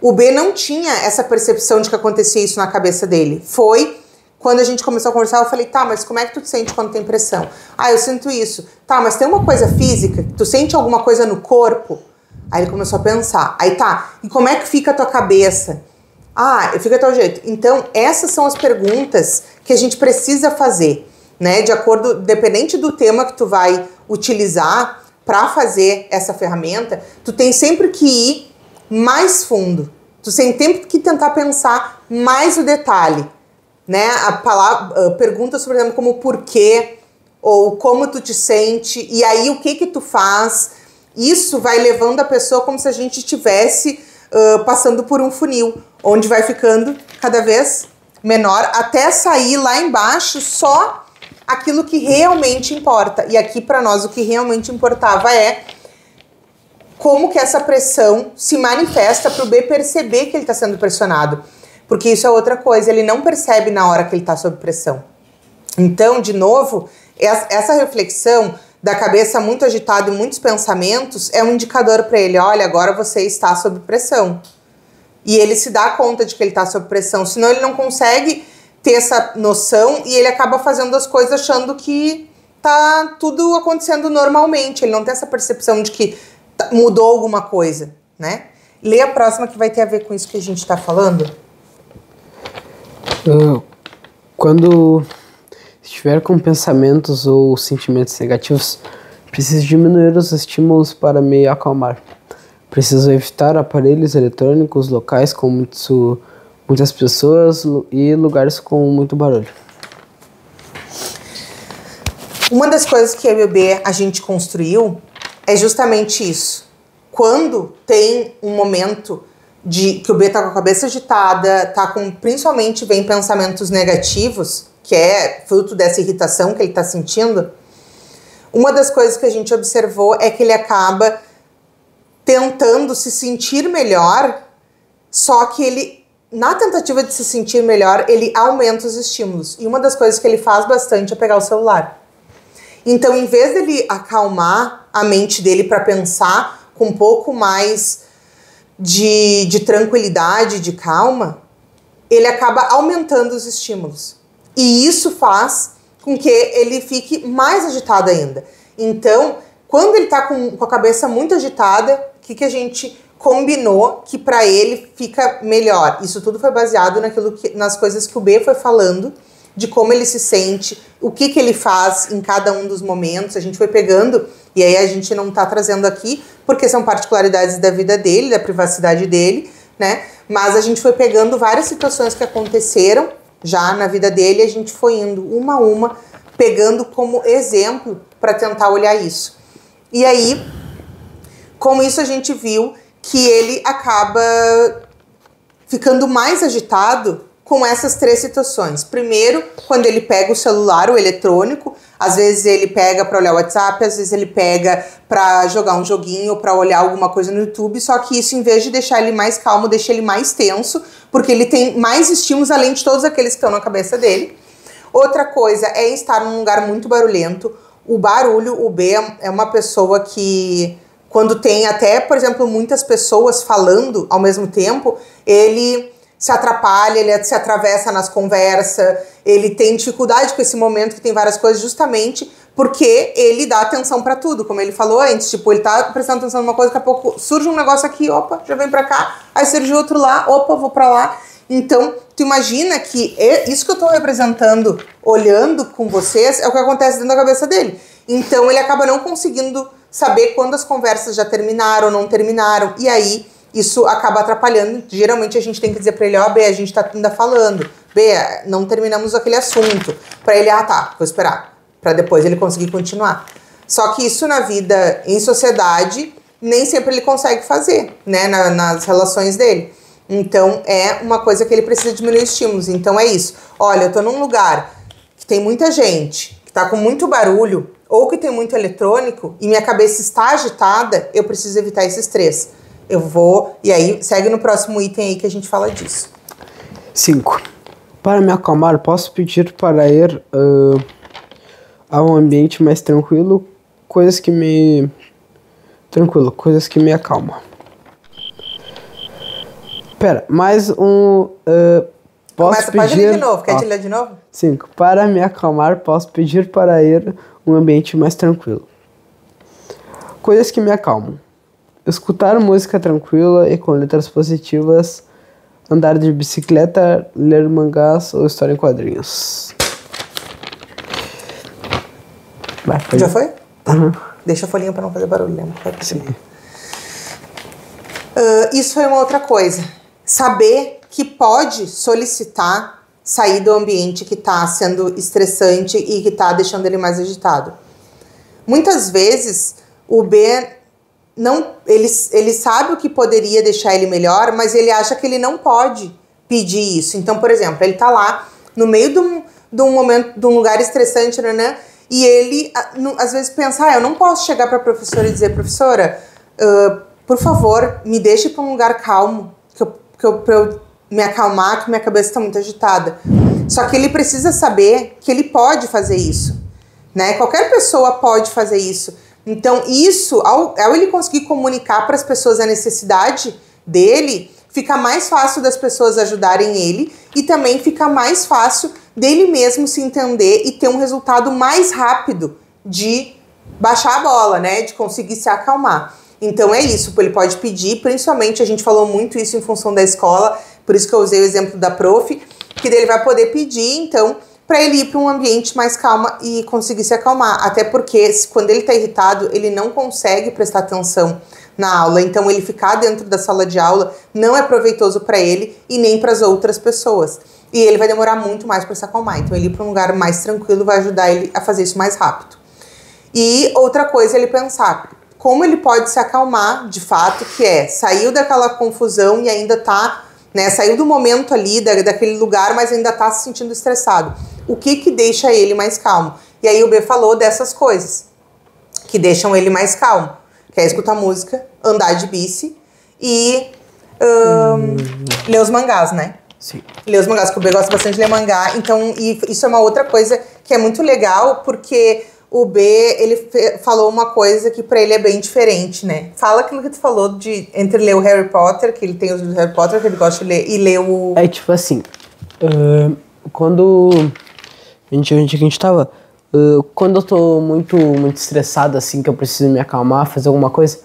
o B não tinha essa percepção de que acontecia isso na cabeça dele. Foi quando a gente começou a conversar, eu falei, tá, mas como é que tu te sente quando tem pressão? Ah, eu sinto isso. Tá, mas tem uma coisa física? Tu sente alguma coisa no corpo? Aí ele começou a pensar. Aí tá, e como é que fica a tua cabeça? Ah, fica a teu jeito. Então, essas são as perguntas que a gente precisa fazer, né? De acordo, dependente do tema que tu vai utilizar para fazer essa ferramenta, tu tem sempre que ir mais fundo. Tu tem sempre que tentar pensar mais o detalhe, né? Perguntas, por exemplo, como porquê, ou como tu te sente, e aí o que tu faz. Isso vai levando a pessoa como se a gente estivesse passando por um funil, onde vai ficando cada vez menor, até sair lá embaixo só aquilo que realmente importa. E aqui para nós o que realmente importava é como que essa pressão se manifesta para o B perceber que ele está sendo pressionado. Porque isso é outra coisa, ele não percebe na hora que ele está sob pressão. Então, de novo, essa reflexão da cabeça muito agitada e muitos pensamentos é um indicador para ele, olha, agora você está sob pressão. E ele se dá conta de que ele está sob pressão, senão ele não consegue ter essa noção e ele acaba fazendo as coisas achando que tá tudo acontecendo normalmente, ele não tem essa percepção de que mudou alguma coisa, né? Lê a próxima que vai ter a ver com isso que a gente está falando. Quando estiver com pensamentos ou sentimentos negativos, preciso diminuir os estímulos para me acalmar. Preciso evitar aparelhos eletrônicos, locais com muitas pessoas e lugares com muito barulho. Uma das coisas que eu e o B a gente construiu é justamente isso. Quando tem um momento de que o B tá com a cabeça agitada, tá com, principalmente vem pensamentos negativos, que é fruto dessa irritação que ele tá sentindo, uma das coisas que a gente observou é que ele acaba tentando se sentir melhor, só que ele, na tentativa de se sentir melhor, ele aumenta os estímulos. E uma das coisas que ele faz bastante é pegar o celular. Então, em vez dele acalmar a mente dele para pensar com um pouco mais de tranquilidade, de calma, ele acaba aumentando os estímulos. E isso faz com que ele fique mais agitado ainda. Então, quando ele está com a cabeça muito agitada, o que a gente combinou que para ele fica melhor? Isso tudo foi baseado nas coisas que o B foi falando, de como ele se sente, o que ele faz em cada um dos momentos. A gente foi pegando, e aí a gente não tá trazendo aqui, porque são particularidades da vida dele, da privacidade dele, né? Mas a gente foi pegando várias situações que aconteceram já na vida dele, e a gente foi indo uma a uma, pegando como exemplo para tentar olhar isso. E aí, com isso a gente viu que ele acaba ficando mais agitado com essas três situações. Primeiro, quando ele pega o celular, o eletrônico, às vezes ele pega para olhar o WhatsApp, às vezes ele pega para jogar um joguinho, para olhar alguma coisa no YouTube, só que isso, em vez de deixar ele mais calmo, deixa ele mais tenso, porque ele tem mais estímulos além de todos aqueles que estão na cabeça dele. Outra coisa é estar num lugar muito barulhento. O barulho, o B é uma pessoa que, quando tem até, por exemplo, muitas pessoas falando ao mesmo tempo, ele se atrapalha, ele se atravessa nas conversas, ele tem dificuldade com esse momento que tem várias coisas, justamente porque ele dá atenção pra tudo, como ele falou antes, tipo, ele tá prestando atenção numa coisa, daqui a pouco surge um negócio aqui, opa, já vem pra cá, aí surge outro lá, opa, vou pra lá. Então, tu imagina que isso que eu tô representando, olhando com vocês, é o que acontece dentro da cabeça dele. Então, ele acaba não conseguindo saber quando as conversas já terminaram ou não terminaram, e aí isso acaba atrapalhando. Geralmente a gente tem que dizer pra ele, ó, B, a gente tá ainda falando, B, não terminamos aquele assunto, pra ele, tá, vou esperar, pra depois ele conseguir continuar. Só que isso na vida, em sociedade, nem sempre ele consegue fazer, né, nas relações dele. Então é uma coisa que ele precisa diminuir os estímulos. Então é isso, olha, eu tô num lugar que tem muita gente, que tá com muito barulho, ou que tem muito eletrônico, e minha cabeça está agitada, eu preciso evitar esses três. Eu vou... E aí, segue no próximo item aí que a gente fala disso. 5. Para me acalmar, posso pedir para ir a um ambiente mais tranquilo, coisas que me... coisas que me acalmam. Pera, mais um... posso pedir... Pode ler de novo, quer ler de novo? 5. Para me acalmar, posso pedir para ir a um ambiente mais tranquilo. Coisas que me acalmam. Escutar música tranquila e com letras positivas, andar de bicicleta, ler mangás ou história em quadrinhos. Já foi? Tá. Uhum. Deixa a folhinha para não fazer barulho, lembra? Sim. Isso foi uma outra coisa. Saber que pode solicitar sair do ambiente que está sendo estressante e que está deixando ele mais agitado. Muitas vezes o B... Não, ele sabe o que poderia deixar ele melhor, mas ele acha que ele não pode pedir isso. Então, por exemplo, ele tá lá no meio de um momento, de um lugar estressante, né? E ele, às vezes, pensa, eu não posso chegar para a professora e dizer, professora, por favor, me deixe para um lugar calmo, para eu me acalmar, que minha cabeça está muito agitada. Só que ele precisa saber que ele pode fazer isso, né? Qualquer pessoa pode fazer isso. Então, isso, ao ele conseguir comunicar para as pessoas a necessidade dele, fica mais fácil das pessoas ajudarem ele e também fica mais fácil dele mesmo se entender e ter um resultado mais rápido de baixar a bola, né? De conseguir se acalmar. Então, é isso, ele pode pedir, principalmente, a gente falou muito isso em função da escola, por isso que eu usei o exemplo da prof, que ele vai poder pedir, então, para ele ir para um ambiente mais calmo e conseguir se acalmar. Até porque, quando ele está irritado, ele não consegue prestar atenção na aula. Então, ele ficar dentro da sala de aula não é proveitoso para ele e nem para as outras pessoas. E ele vai demorar muito mais para se acalmar. Então, ele ir para um lugar mais tranquilo vai ajudar ele a fazer isso mais rápido. E outra coisa, ele pensar como ele pode se acalmar, de fato, que saiu daquela confusão e ainda tá, né, saiu do momento ali, daquele lugar, mas ainda tá se sentindo estressado. O que deixa ele mais calmo? E aí o B falou dessas coisas que deixam ele mais calmo, que é escutar música, andar de bici e ler os mangás, né? Sim. Ler os mangás, que o B gosta bastante de ler mangá, então e isso é uma outra coisa que é muito legal, porque o B, ele falou uma coisa que pra ele é bem diferente, né? Fala aquilo que tu falou de entre ler o Harry Potter, que ele tem os livros do Harry Potter, que ele gosta de ler, e ler o... É tipo assim, quando a gente tava... quando eu tô muito estressado, assim, que eu preciso me acalmar, fazer alguma coisa,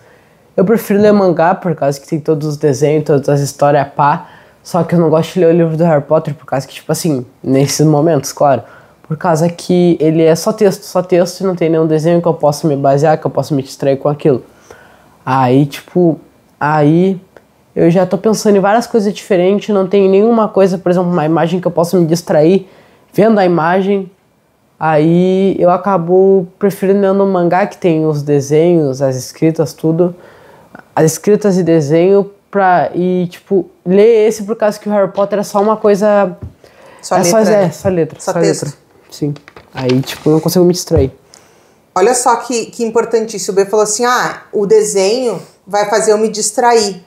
eu prefiro ler mangá, por causa que tem todos os desenhos, todas as histórias, pá. Só que eu não gosto de ler o livro do Harry Potter, por causa que, tipo assim, nesses momentos, claro, por causa que ele é só texto, e não tem nenhum desenho que eu possa me basear, que eu possa me distrair com aquilo. Aí, tipo, eu já tô pensando em várias coisas diferentes, não tem nenhuma coisa, por exemplo, uma imagem que eu possa me distrair vendo a imagem. Aí eu acabo preferindo ler no mangá, que tem os desenhos, as escritas, tudo. As escritas e desenho tipo, ler esse por causa que o Harry Potter é só uma coisa... Só letra. Só letra. Só texto. Letra. Sim. Aí, tipo, eu não consigo me distrair. Olha só que importante isso. O B falou assim, o desenho vai fazer eu me distrair.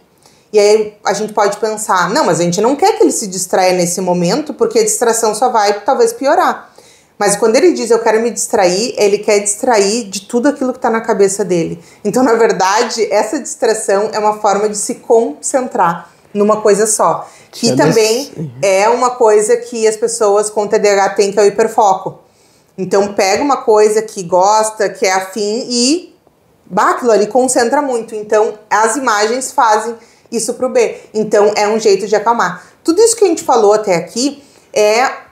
E aí a gente pode pensar, não, mas a gente não quer que ele se distraia nesse momento, porque a distração só vai talvez piorar. Mas quando ele diz eu quero me distrair, ele quer distrair de tudo aquilo que está na cabeça dele. Então, na verdade, essa distração é uma forma de se concentrar numa coisa só. Que também é uma coisa que as pessoas com TDAH têm, que é o hiperfoco. Então, pega uma coisa que gosta, que é afim e aquilo ali concentra muito. Então, as imagens fazem isso pro B. Então, é um jeito de acalmar. Tudo isso que a gente falou até aqui é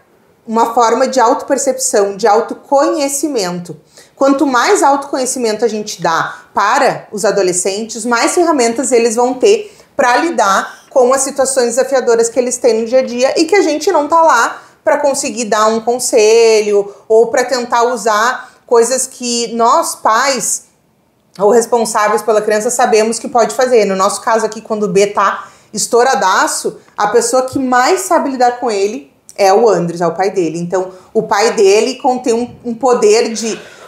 uma forma de autopercepção, de autoconhecimento. Quanto mais autoconhecimento a gente dá para os adolescentes, mais ferramentas eles vão ter para lidar com as situações desafiadoras que eles têm no dia a dia e que a gente não tá lá para conseguir dar um conselho ou para tentar usar coisas que nós, pais ou responsáveis pela criança, sabemos que pode fazer. No nosso caso aqui, quando o B tá estouradaço, a pessoa que mais sabe lidar com ele é o Andres, é o pai dele. Então, o pai dele tem um poder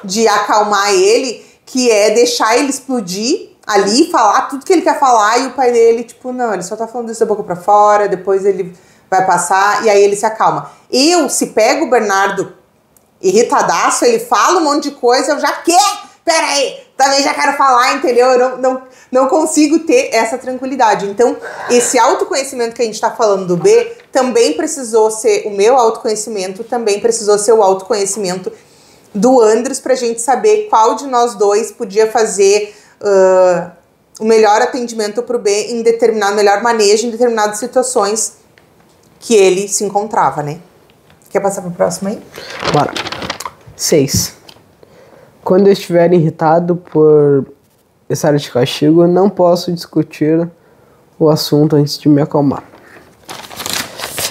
de acalmar ele, que é deixar ele explodir ali, falar tudo que ele quer falar, e o pai dele, tipo, não, ele só tá falando isso da boca pra fora, depois ele vai passar, e aí ele se acalma. Se pega o Bernardo irritadaço, ele fala um monte de coisa, eu já peraí, também já quero falar, entendeu? Eu não consigo ter essa tranquilidade. Então, esse autoconhecimento que a gente tá falando do B, também precisou ser, o meu autoconhecimento também precisou ser o autoconhecimento do Andres, pra gente saber qual de nós dois podia fazer o melhor atendimento pro B em melhor manejo em determinadas situações que ele se encontrava, né? Quer passar pro próximo aí? Bora. 6. Quando eu estiver irritado por essa área de castigo, não posso discutir o assunto antes de me acalmar.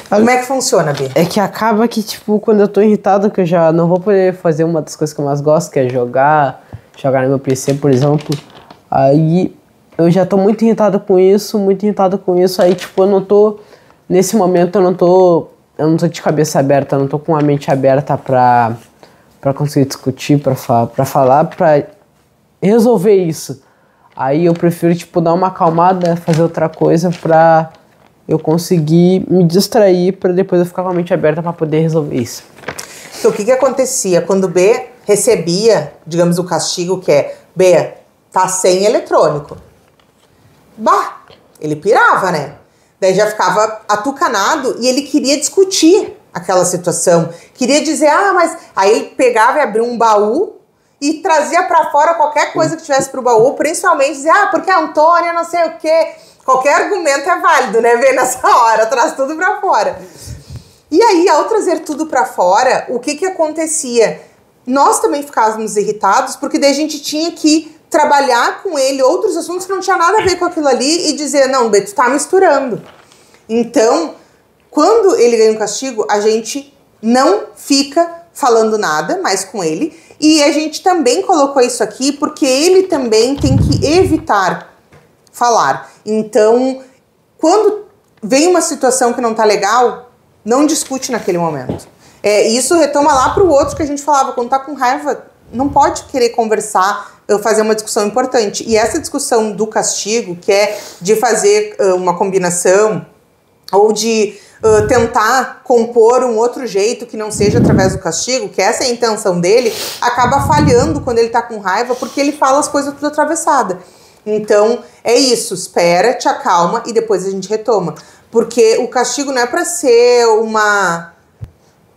Como é que funciona, B? É que acaba que, tipo, quando eu tô irritado, que eu já não vou poder fazer uma das coisas que eu mais gosto, que é jogar no meu PC, por exemplo. Aí eu já tô muito irritado com isso, aí, tipo, eu não tô, nesse momento eu não tô de cabeça aberta, eu não tô com a mente aberta pra conseguir discutir, pra falar, pra resolver isso. Aí eu prefiro, tipo, dar uma acalmada, fazer outra coisa pra eu conseguir me distrair, pra depois eu ficar com a mente aberta pra poder resolver isso. Então, o que acontecia? Quando o B recebia, digamos, o castigo, que é, B, tá sem eletrônico. Ele pirava, né? Daí já ficava atucanado e ele queria discutir aquela situação. Queria dizer, mas... Aí ele pegava e abria um baú e trazia pra fora qualquer coisa que tivesse pro baú, principalmente dizer, porque a Antônia não sei o quê. Qualquer argumento é válido, né? Vem nessa hora, traz tudo pra fora. E aí, ao trazer tudo pra fora, o que acontecia? Nós também ficávamos irritados, porque daí a gente tinha que trabalhar com ele outros assuntos que não tinha nada a ver com aquilo ali e dizer, não, Beto, tu tá misturando. Então, quando ele ganha um castigo, a gente não fica falando nada mais com ele E a gente também colocou isso aqui porque ele também tem que evitar falar. Então, quando vem uma situação que não tá legal, não discute naquele momento. Isso retoma lá pro outro que a gente falava, quando tá com raiva, não pode querer conversar, fazer uma discussão importante. E essa discussão do castigo, que é de fazer uma combinação ou de tentar compor um outro jeito que não seja através do castigo, que essa é a intenção dele, acaba falhando quando ele tá com raiva, porque ele fala as coisas tudo atravessada. Então, é isso, espera, te acalma e depois a gente retoma. Porque o castigo não é para ser uma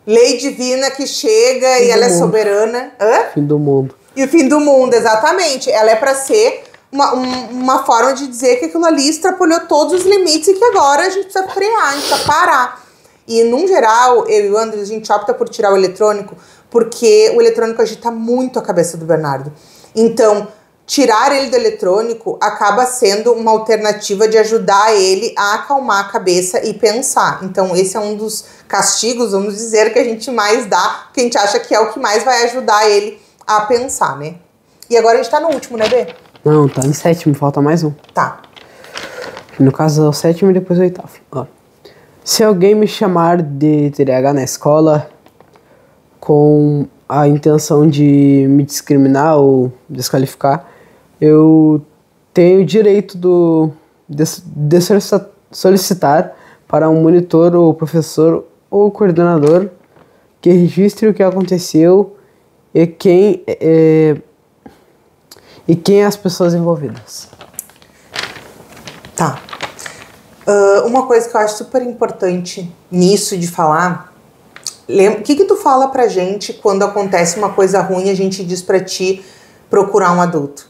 lei divina que chega e ela é soberana. Fim do mundo. E o fim do mundo, exatamente. Ela é para ser uma forma de dizer que aquilo ali extrapolhou todos os limites e que agora a gente precisa frear, a gente precisa parar. E, num geral, eu e o André, a gente opta por tirar o eletrônico porque o eletrônico agita muito a cabeça do Bernardo. Então, tirar ele do eletrônico acaba sendo uma alternativa de ajudar ele a acalmar a cabeça e pensar. Então, esse é um dos castigos, vamos dizer, que a gente mais dá, que a gente acha que é o que mais vai ajudar ele a pensar, né? E agora a gente tá no último, né, Bê? Não, tá em 7º, falta mais um. Tá. No caso é o 7º e depois o 8º. Ó. Se alguém me chamar de TDAH na escola com a intenção de me discriminar ou desqualificar, eu tenho o direito de solicitar para um monitor ou professor ou coordenador que registre o que aconteceu e quem as pessoas envolvidas. Tá. Uma coisa que eu acho super importante nisso de falar, o que tu fala pra gente quando acontece uma coisa ruim e a gente diz pra ti procurar um adulto?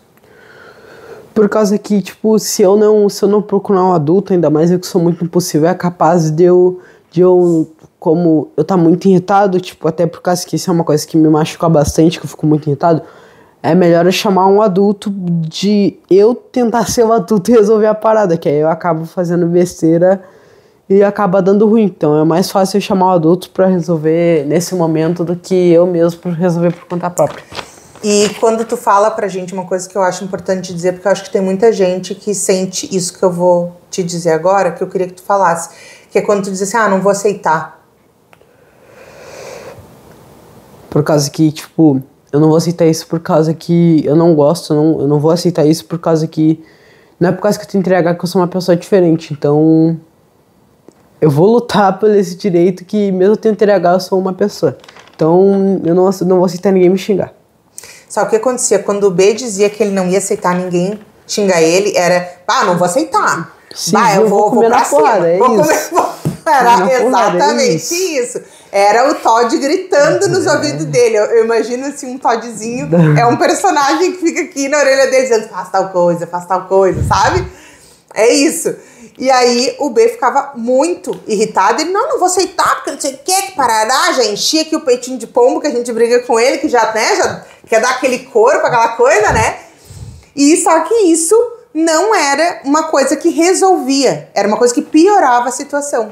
Por causa que, tipo, se eu não procurar um adulto, ainda mais eu que sou muito impossível, é capaz de eu como eu tá muito irritado, tipo, até por causa que isso é uma coisa que me machuca bastante, que eu fico muito irritado, é melhor eu chamar um adulto de eu tentar ser o adulto e resolver a parada, que aí eu acabo fazendo besteira e acaba dando ruim. Então é mais fácil eu chamar um adulto pra resolver nesse momento do que eu mesmo pra resolver por conta própria. E quando tu fala pra gente uma coisa que eu acho importante dizer, porque eu acho que tem muita gente que sente isso que eu vou te dizer agora, que eu queria que tu falasse, que é quando tu diz assim, não vou aceitar. Por causa que, tipo, eu não vou aceitar isso por causa que eu não gosto, eu não vou aceitar isso por causa que... Não é por causa que eu tenho que entregar que eu sou uma pessoa diferente, então... Eu vou lutar por esse direito que, mesmo eu tendo TDAH, eu sou uma pessoa. Então, eu não vou aceitar ninguém me xingar. Sabe o que acontecia? Quando o B dizia que ele não ia aceitar ninguém xingar ele, era... não vou aceitar. Sim, eu vou comer na porrada, é isso. Era exatamente isso. Era o Todd gritando nos ouvidos dele. Eu imagino assim, um Toddzinho. É um personagem que fica aqui na orelha dele dizendo, faz tal coisa, sabe? É isso. E aí o B ficava muito irritado. Ele, não vou aceitar, porque não sei o que parará. Já enchia aqui o peitinho de pombo, que a gente briga com ele, que já quer dar aquele corpo, aquela coisa, né? E só que isso não era uma coisa que resolvia. Era uma coisa que piorava a situação.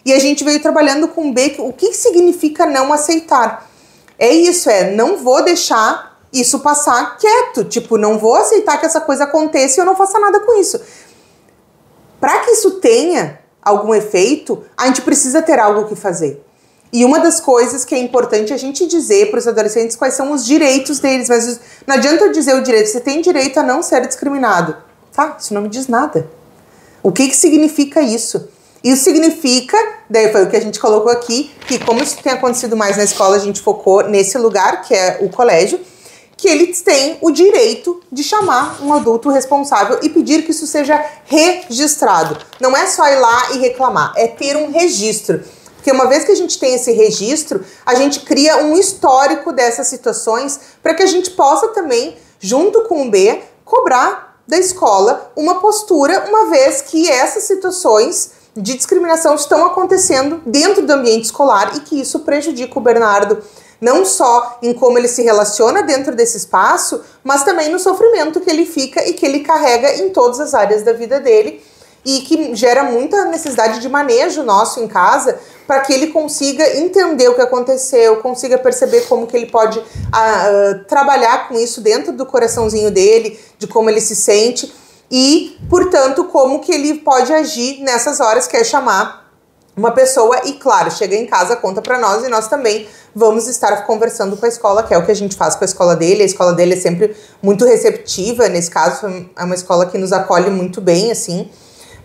E a gente veio trabalhando com o B, o que significa não aceitar? É isso, não vou deixar isso passar quieto. Tipo, não vou aceitar que essa coisa aconteça e eu não faça nada com isso. Para que isso tenha algum efeito, a gente precisa ter algo que fazer. E uma das coisas que é importante a gente dizer para os adolescentes quais são os direitos deles. Mas não adianta eu dizer o direito, você tem direito a não ser discriminado. Tá, isso não me diz nada. O que significa isso? Isso significa, daí foi o que a gente colocou aqui, que como isso tem acontecido mais na escola, a gente focou nesse lugar, que é o colégio, que eles têm o direito de chamar um adulto responsável e pedir que isso seja registrado. Não é só ir lá e reclamar, é ter um registro. Porque uma vez que a gente tem esse registro, a gente cria um histórico dessas situações para que a gente possa também, junto com o B, cobrar da escola uma postura, uma vez que essas situações de discriminação estão acontecendo dentro do ambiente escolar e que isso prejudica o Bernardo não só em como ele se relaciona dentro desse espaço, mas também no sofrimento que ele fica e que ele carrega em todas as áreas da vida dele. e que gera muita necessidade de manejo nosso em casa, para que ele consiga entender o que aconteceu, consiga perceber como que ele pode trabalhar com isso dentro do coraçãozinho dele, de como ele se sente e, portanto, como que ele pode agir nessas horas, que é chamar uma pessoa e, claro, chega em casa, conta para nós e nós também vamos estar conversando com a escola, que é o que a gente faz com a escola dele. A escola dele é sempre muito receptiva, nesse caso é uma escola que nos acolhe muito bem, assim.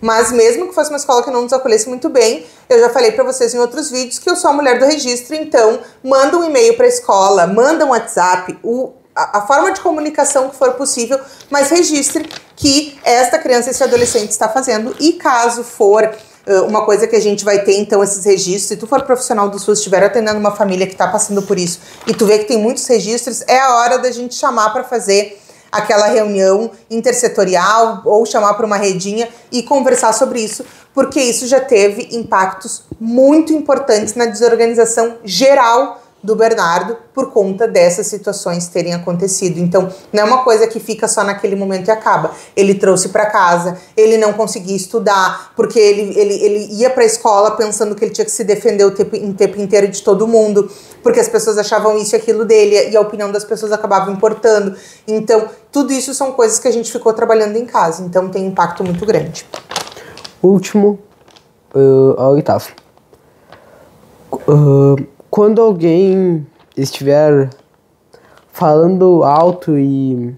Mas mesmo que fosse uma escola que não nos acolhesse muito bem, eu já falei para vocês em outros vídeos que eu sou a mulher do registro, então manda um e-mail para a escola, manda um WhatsApp, a forma de comunicação que for possível, mas registre que esta criança, esse adolescente está fazendo, e caso for uma coisa que a gente vai ter, então, esses registros, se tu for profissional do SUS, estiver atendendo uma família que está passando por isso, e tu vê que tem muitos registros, é a hora da gente chamar para fazer aquela reunião intersetorial ou chamar para uma redinha e conversar sobre isso, porque isso já teve impactos muito importantes na desorganização geral do Bernardo por conta dessas situações terem acontecido. Então, não é uma coisa que fica só naquele momento e acaba. Ele trouxe para casa, ele não conseguia estudar, porque ele ia para a escola pensando que ele tinha que se defender o tempo inteiro de todo mundo, porque as pessoas achavam isso e aquilo dele, e a opinião das pessoas acabava importando. Então, tudo isso são coisas que a gente ficou trabalhando em casa, então tem um impacto muito grande. Último, a oitavo. Quando alguém estiver falando alto e...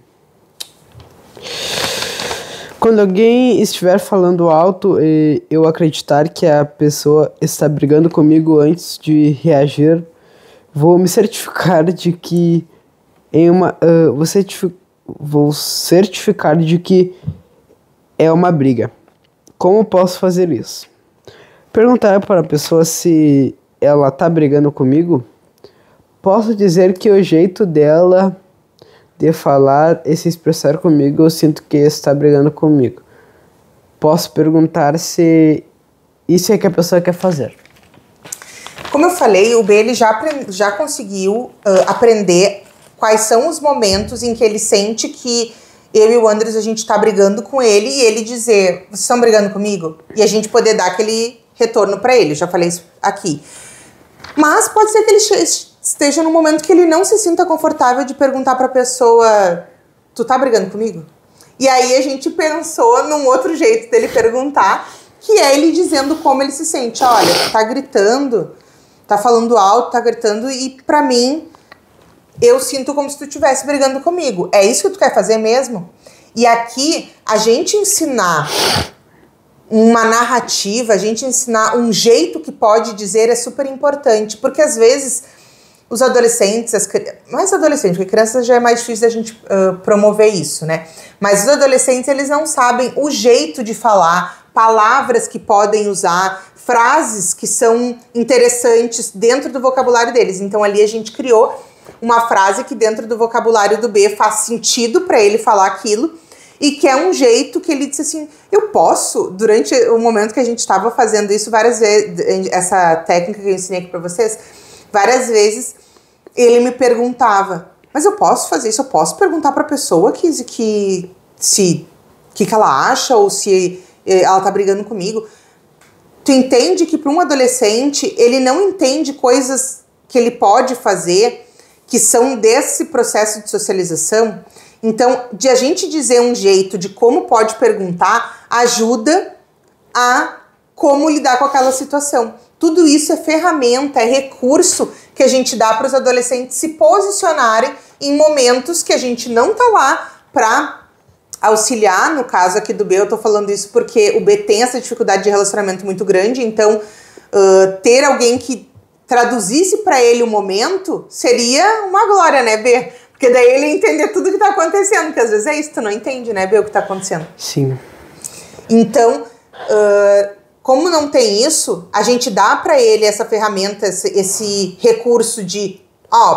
Quando alguém estiver falando alto e eu acreditar que a pessoa está brigando comigo antes de reagir, vou me certificar de que vou certificar de que é uma briga. Como posso fazer isso? Perguntar para a pessoa se ela tá brigando comigo. Posso dizer que o jeito dela de falar e se expressar comigo, eu sinto que está brigando comigo. Posso perguntar se isso é que a pessoa quer fazer. Como eu falei, o B ele já conseguiu aprender quais são os momentos em que ele sente que eu e o Andres, a gente tá brigando com ele, e ele dizer, vocês estão brigando comigo? E a gente poder dar aquele retorno para ele. Eu já falei isso aqui. Mas pode ser que ele esteja num momento que ele não se sinta confortável de perguntar pra pessoa, tu tá brigando comigo? E aí a gente pensou num outro jeito dele perguntar, que é ele dizendo como ele se sente. Olha, tu tá gritando, tá falando alto, tá gritando, e pra mim, eu sinto como se tu estivesse brigando comigo. É isso que tu quer fazer mesmo? E aqui, a gente ensinar uma narrativa, a gente ensinar um jeito que pode dizer é super importante, porque às vezes os adolescentes, mais adolescentes, porque crianças já é mais difícil da gente promover isso, né? Mas os adolescentes, eles não sabem o jeito de falar, palavras que podem usar, frases que são interessantes dentro do vocabulário deles. Então ali a gente criou uma frase que dentro do vocabulário do B faz sentido para ele falar aquilo, e que é um jeito que ele disse assim, eu posso, durante o momento que a gente estava fazendo isso várias vezes, essa técnica que eu ensinei aqui para vocês, várias vezes ele me perguntava, mas eu posso fazer isso? Eu posso perguntar para a pessoa que ela acha, ou se ela tá brigando comigo? Tu entende que para um adolescente, ele não entende coisas que ele pode fazer, que são desse processo de socialização? Então, de a gente dizer um jeito de como pode perguntar, ajuda a como lidar com aquela situação. Tudo isso é ferramenta, é recurso que a gente dá para os adolescentes se posicionarem em momentos que a gente não tá lá para auxiliar. No caso aqui do B, eu tô falando isso porque o B tem essa dificuldade de relacionamento muito grande, então ter alguém que traduzisse para ele o momento seria uma glória, né, B? Porque daí ele ia entender tudo que tá acontecendo, porque às vezes é isso, tu não entende, né, B, o que tá acontecendo. Sim. Então, como não tem isso, a gente dá para ele essa ferramenta, esse recurso de,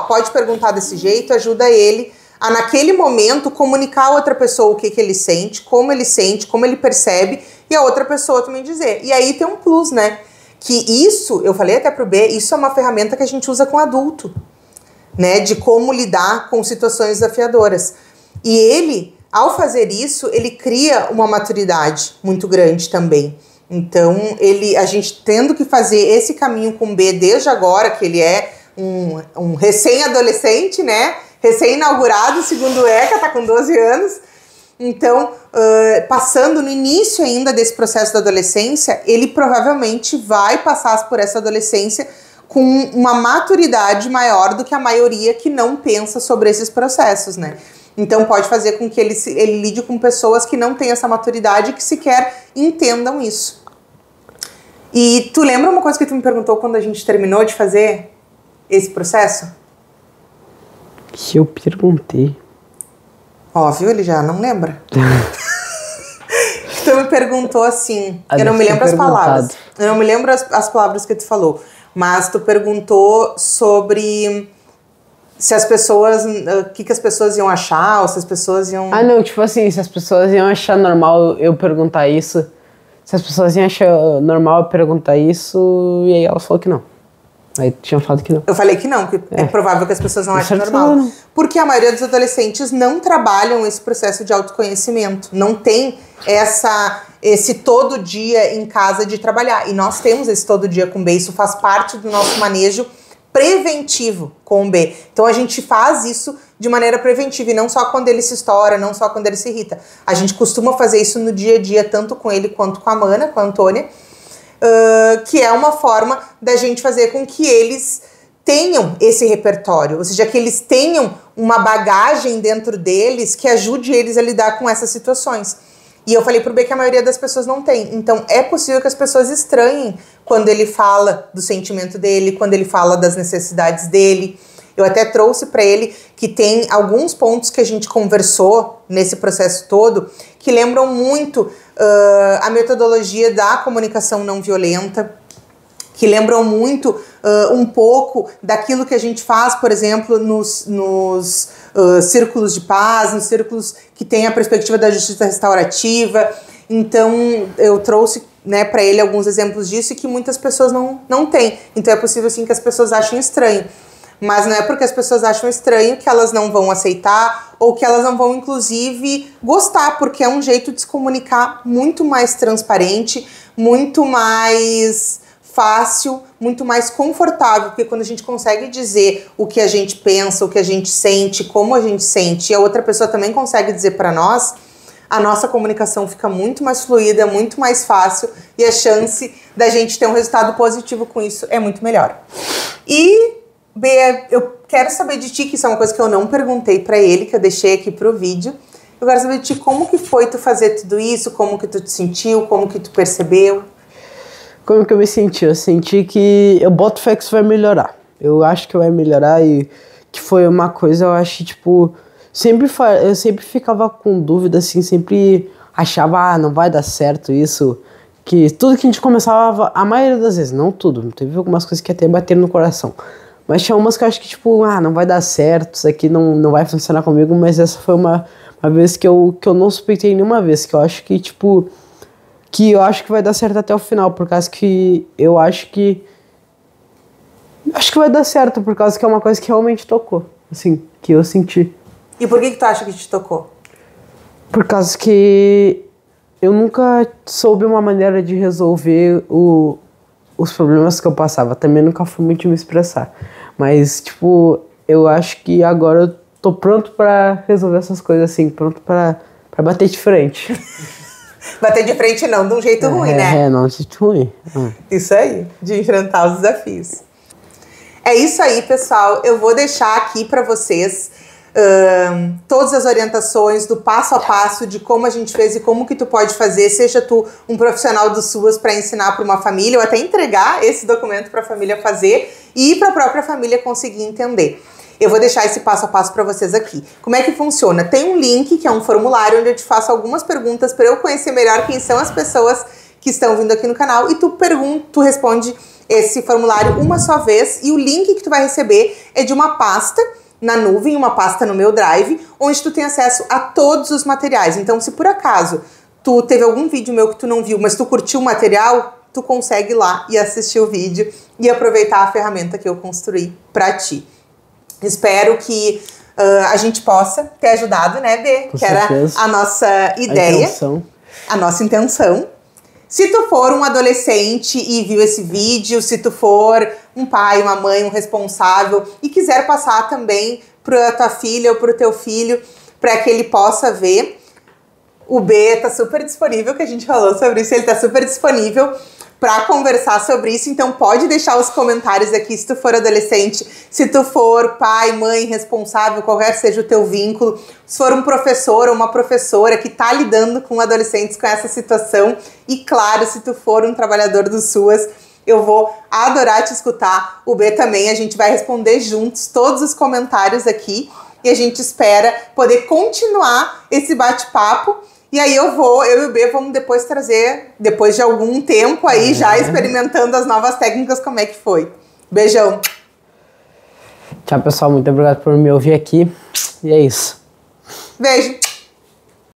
pode perguntar desse jeito, ajuda ele a, naquele momento, comunicar a outra pessoa o que ele sente, como ele percebe, e a outra pessoa também dizer. E aí tem um plus, né? Que isso, eu falei até pro B, isso é uma ferramenta que a gente usa com adulto, né? De como lidar com situações desafiadoras. E ele, ao fazer isso, ele cria uma maturidade muito grande também. Então, a gente tendo que fazer esse caminho com o B desde agora, que ele é um recém-adolescente, né? Recém-inaugurado, segundo o ECA, tá com 12 anos. Então, passando no início ainda desse processo da adolescência, ele provavelmente vai passar por essa adolescência com uma maturidade maior do que a maioria que não pensa sobre esses processos, né? Então pode fazer com que ele lide com pessoas que não têm essa maturidade e que sequer entendam isso. E tu lembra uma coisa que tu me perguntou quando a gente terminou de fazer esse processo? Que eu perguntei. Óbvio, ele já não lembra. Tu me perguntou assim, eu não me lembro as palavras. Eu não me lembro as palavras que tu falou. Mas tu perguntou sobre se as pessoas, o que as pessoas iam achar, ou se as pessoas iam... Ah, não, tipo assim, se as pessoas iam achar normal eu perguntar isso, se as pessoas iam achar normal eu perguntar isso, e aí ela falou que não. Aí tinha falado que não. Eu falei que não, que é provável que as pessoas não achem normal. Porque a maioria dos adolescentes não trabalham esse processo de autoconhecimento, não tem esse todo dia em casa de trabalhar. E nós temos esse todo dia com B, isso faz parte do nosso manejo preventivo com o B. Então a gente faz isso de maneira preventiva e não só quando ele se estoura, não só quando ele se irrita. A gente costuma fazer isso no dia a dia, tanto com ele quanto com a Mana, com a Antônia, que é uma forma da gente fazer com que eles tenham esse repertório, ou seja, que eles tenham uma bagagem dentro deles que ajude eles a lidar com essas situações. E eu falei pro B que a maioria das pessoas não tem. Então é possível que as pessoas estranhem quando ele fala do sentimento dele, quando ele fala das necessidades dele. Eu até trouxe para ele que tem alguns pontos que a gente conversou nesse processo todo que lembram muito a metodologia da comunicação não violenta, que lembram muito um pouco daquilo que a gente faz, por exemplo, nos círculos de paz, nos círculos que tem a perspectiva da justiça restaurativa. Então, eu trouxe, né, para ele alguns exemplos disso e que muitas pessoas não têm. Então, é possível, sim, que as pessoas achem estranho. Mas não é porque as pessoas acham estranho que elas não vão aceitar ou que elas não vão, inclusive, gostar, porque é um jeito de se comunicar muito mais transparente, muito mais fácil, muito mais confortável, porque quando a gente consegue dizer o que a gente pensa, o que a gente sente, como a gente sente, e a outra pessoa também consegue dizer para nós, a nossa comunicação fica muito mais fluida, muito mais fácil, e a chance da gente ter um resultado positivo com isso é muito melhor. E, B, eu quero saber de ti, que isso é uma coisa que eu não perguntei para ele, que eu deixei aqui pro vídeo. Eu quero saber de ti como que foi tu fazer tudo isso, como que tu te sentiu, como que tu percebeu. Como que eu me senti? Eu senti que eu boto fé que isso vai melhorar. Eu acho que vai melhorar e que foi uma coisa, eu acho, tipo... Eu sempre ficava com dúvida, assim, sempre achava, não vai dar certo isso. Que tudo que a gente começava, a maioria das vezes, não tudo, teve algumas coisas que até bateram no coração. Mas tinha umas que eu acho que, tipo, não vai dar certo, isso aqui não vai funcionar comigo, mas essa foi uma vez que eu não suspeitei nenhuma vez, que eu acho que, tipo... que eu acho que vai dar certo até o final, por causa que eu acho que vai dar certo, por causa que é uma coisa que realmente tocou, assim, que eu senti. E por que tu acha que te tocou? Por causa que eu nunca soube uma maneira de resolver os problemas que eu passava, também nunca fui muito me expressar, mas, tipo, eu acho que agora eu tô pronto pra resolver essas coisas, assim, pronto pra bater de frente. Bater de frente não, de um jeito ruim, né? Não, de jeito ruim. Isso aí, de enfrentar os desafios. É isso aí, pessoal. Eu vou deixar aqui para vocês todas as orientações do passo a passo de como a gente fez e como que tu pode fazer, seja tu um profissional do SUAS para ensinar para uma família ou até entregar esse documento para a família fazer e para a própria família conseguir entender. Eu vou deixar esse passo a passo para vocês aqui. Como é que funciona? Tem um link, que é um formulário, onde eu te faço algumas perguntas para eu conhecer melhor quem são as pessoas que estão vindo aqui no canal e tu responde esse formulário uma só vez e o link que tu vai receber é de uma pasta na nuvem, uma pasta no meu Drive, onde tu tem acesso a todos os materiais. Então, se por acaso tu teve algum vídeo meu que tu não viu, mas tu curtiu o material, tu consegue ir lá e assistir o vídeo e aproveitar a ferramenta que eu construí para ti. Espero que a gente possa ter ajudado, né, B? Com que era certeza. a nossa ideia, a nossa intenção. Se tu for um adolescente e viu esse vídeo, se tu for um pai, uma mãe, um responsável e quiser passar também para tua filha ou para o teu filho, para que ele possa ver, o B tá super disponível, que a gente falou sobre isso, ele tá super disponível para conversar sobre isso, então pode deixar os comentários aqui se tu for adolescente, se tu for pai, mãe, responsável, qualquer seja o teu vínculo, se for um professor ou uma professora que tá lidando com adolescentes com essa situação, e claro, se tu for um trabalhador do SUAS, eu vou adorar te escutar, o B também, a gente vai responder juntos todos os comentários aqui, e a gente espera poder continuar esse bate-papo. E aí eu e o B vamos depois trazer, depois de algum tempo aí, já experimentando as novas técnicas, como é que foi. Beijão. Tchau, pessoal. Muito obrigado por me ouvir aqui. E é isso. Beijo.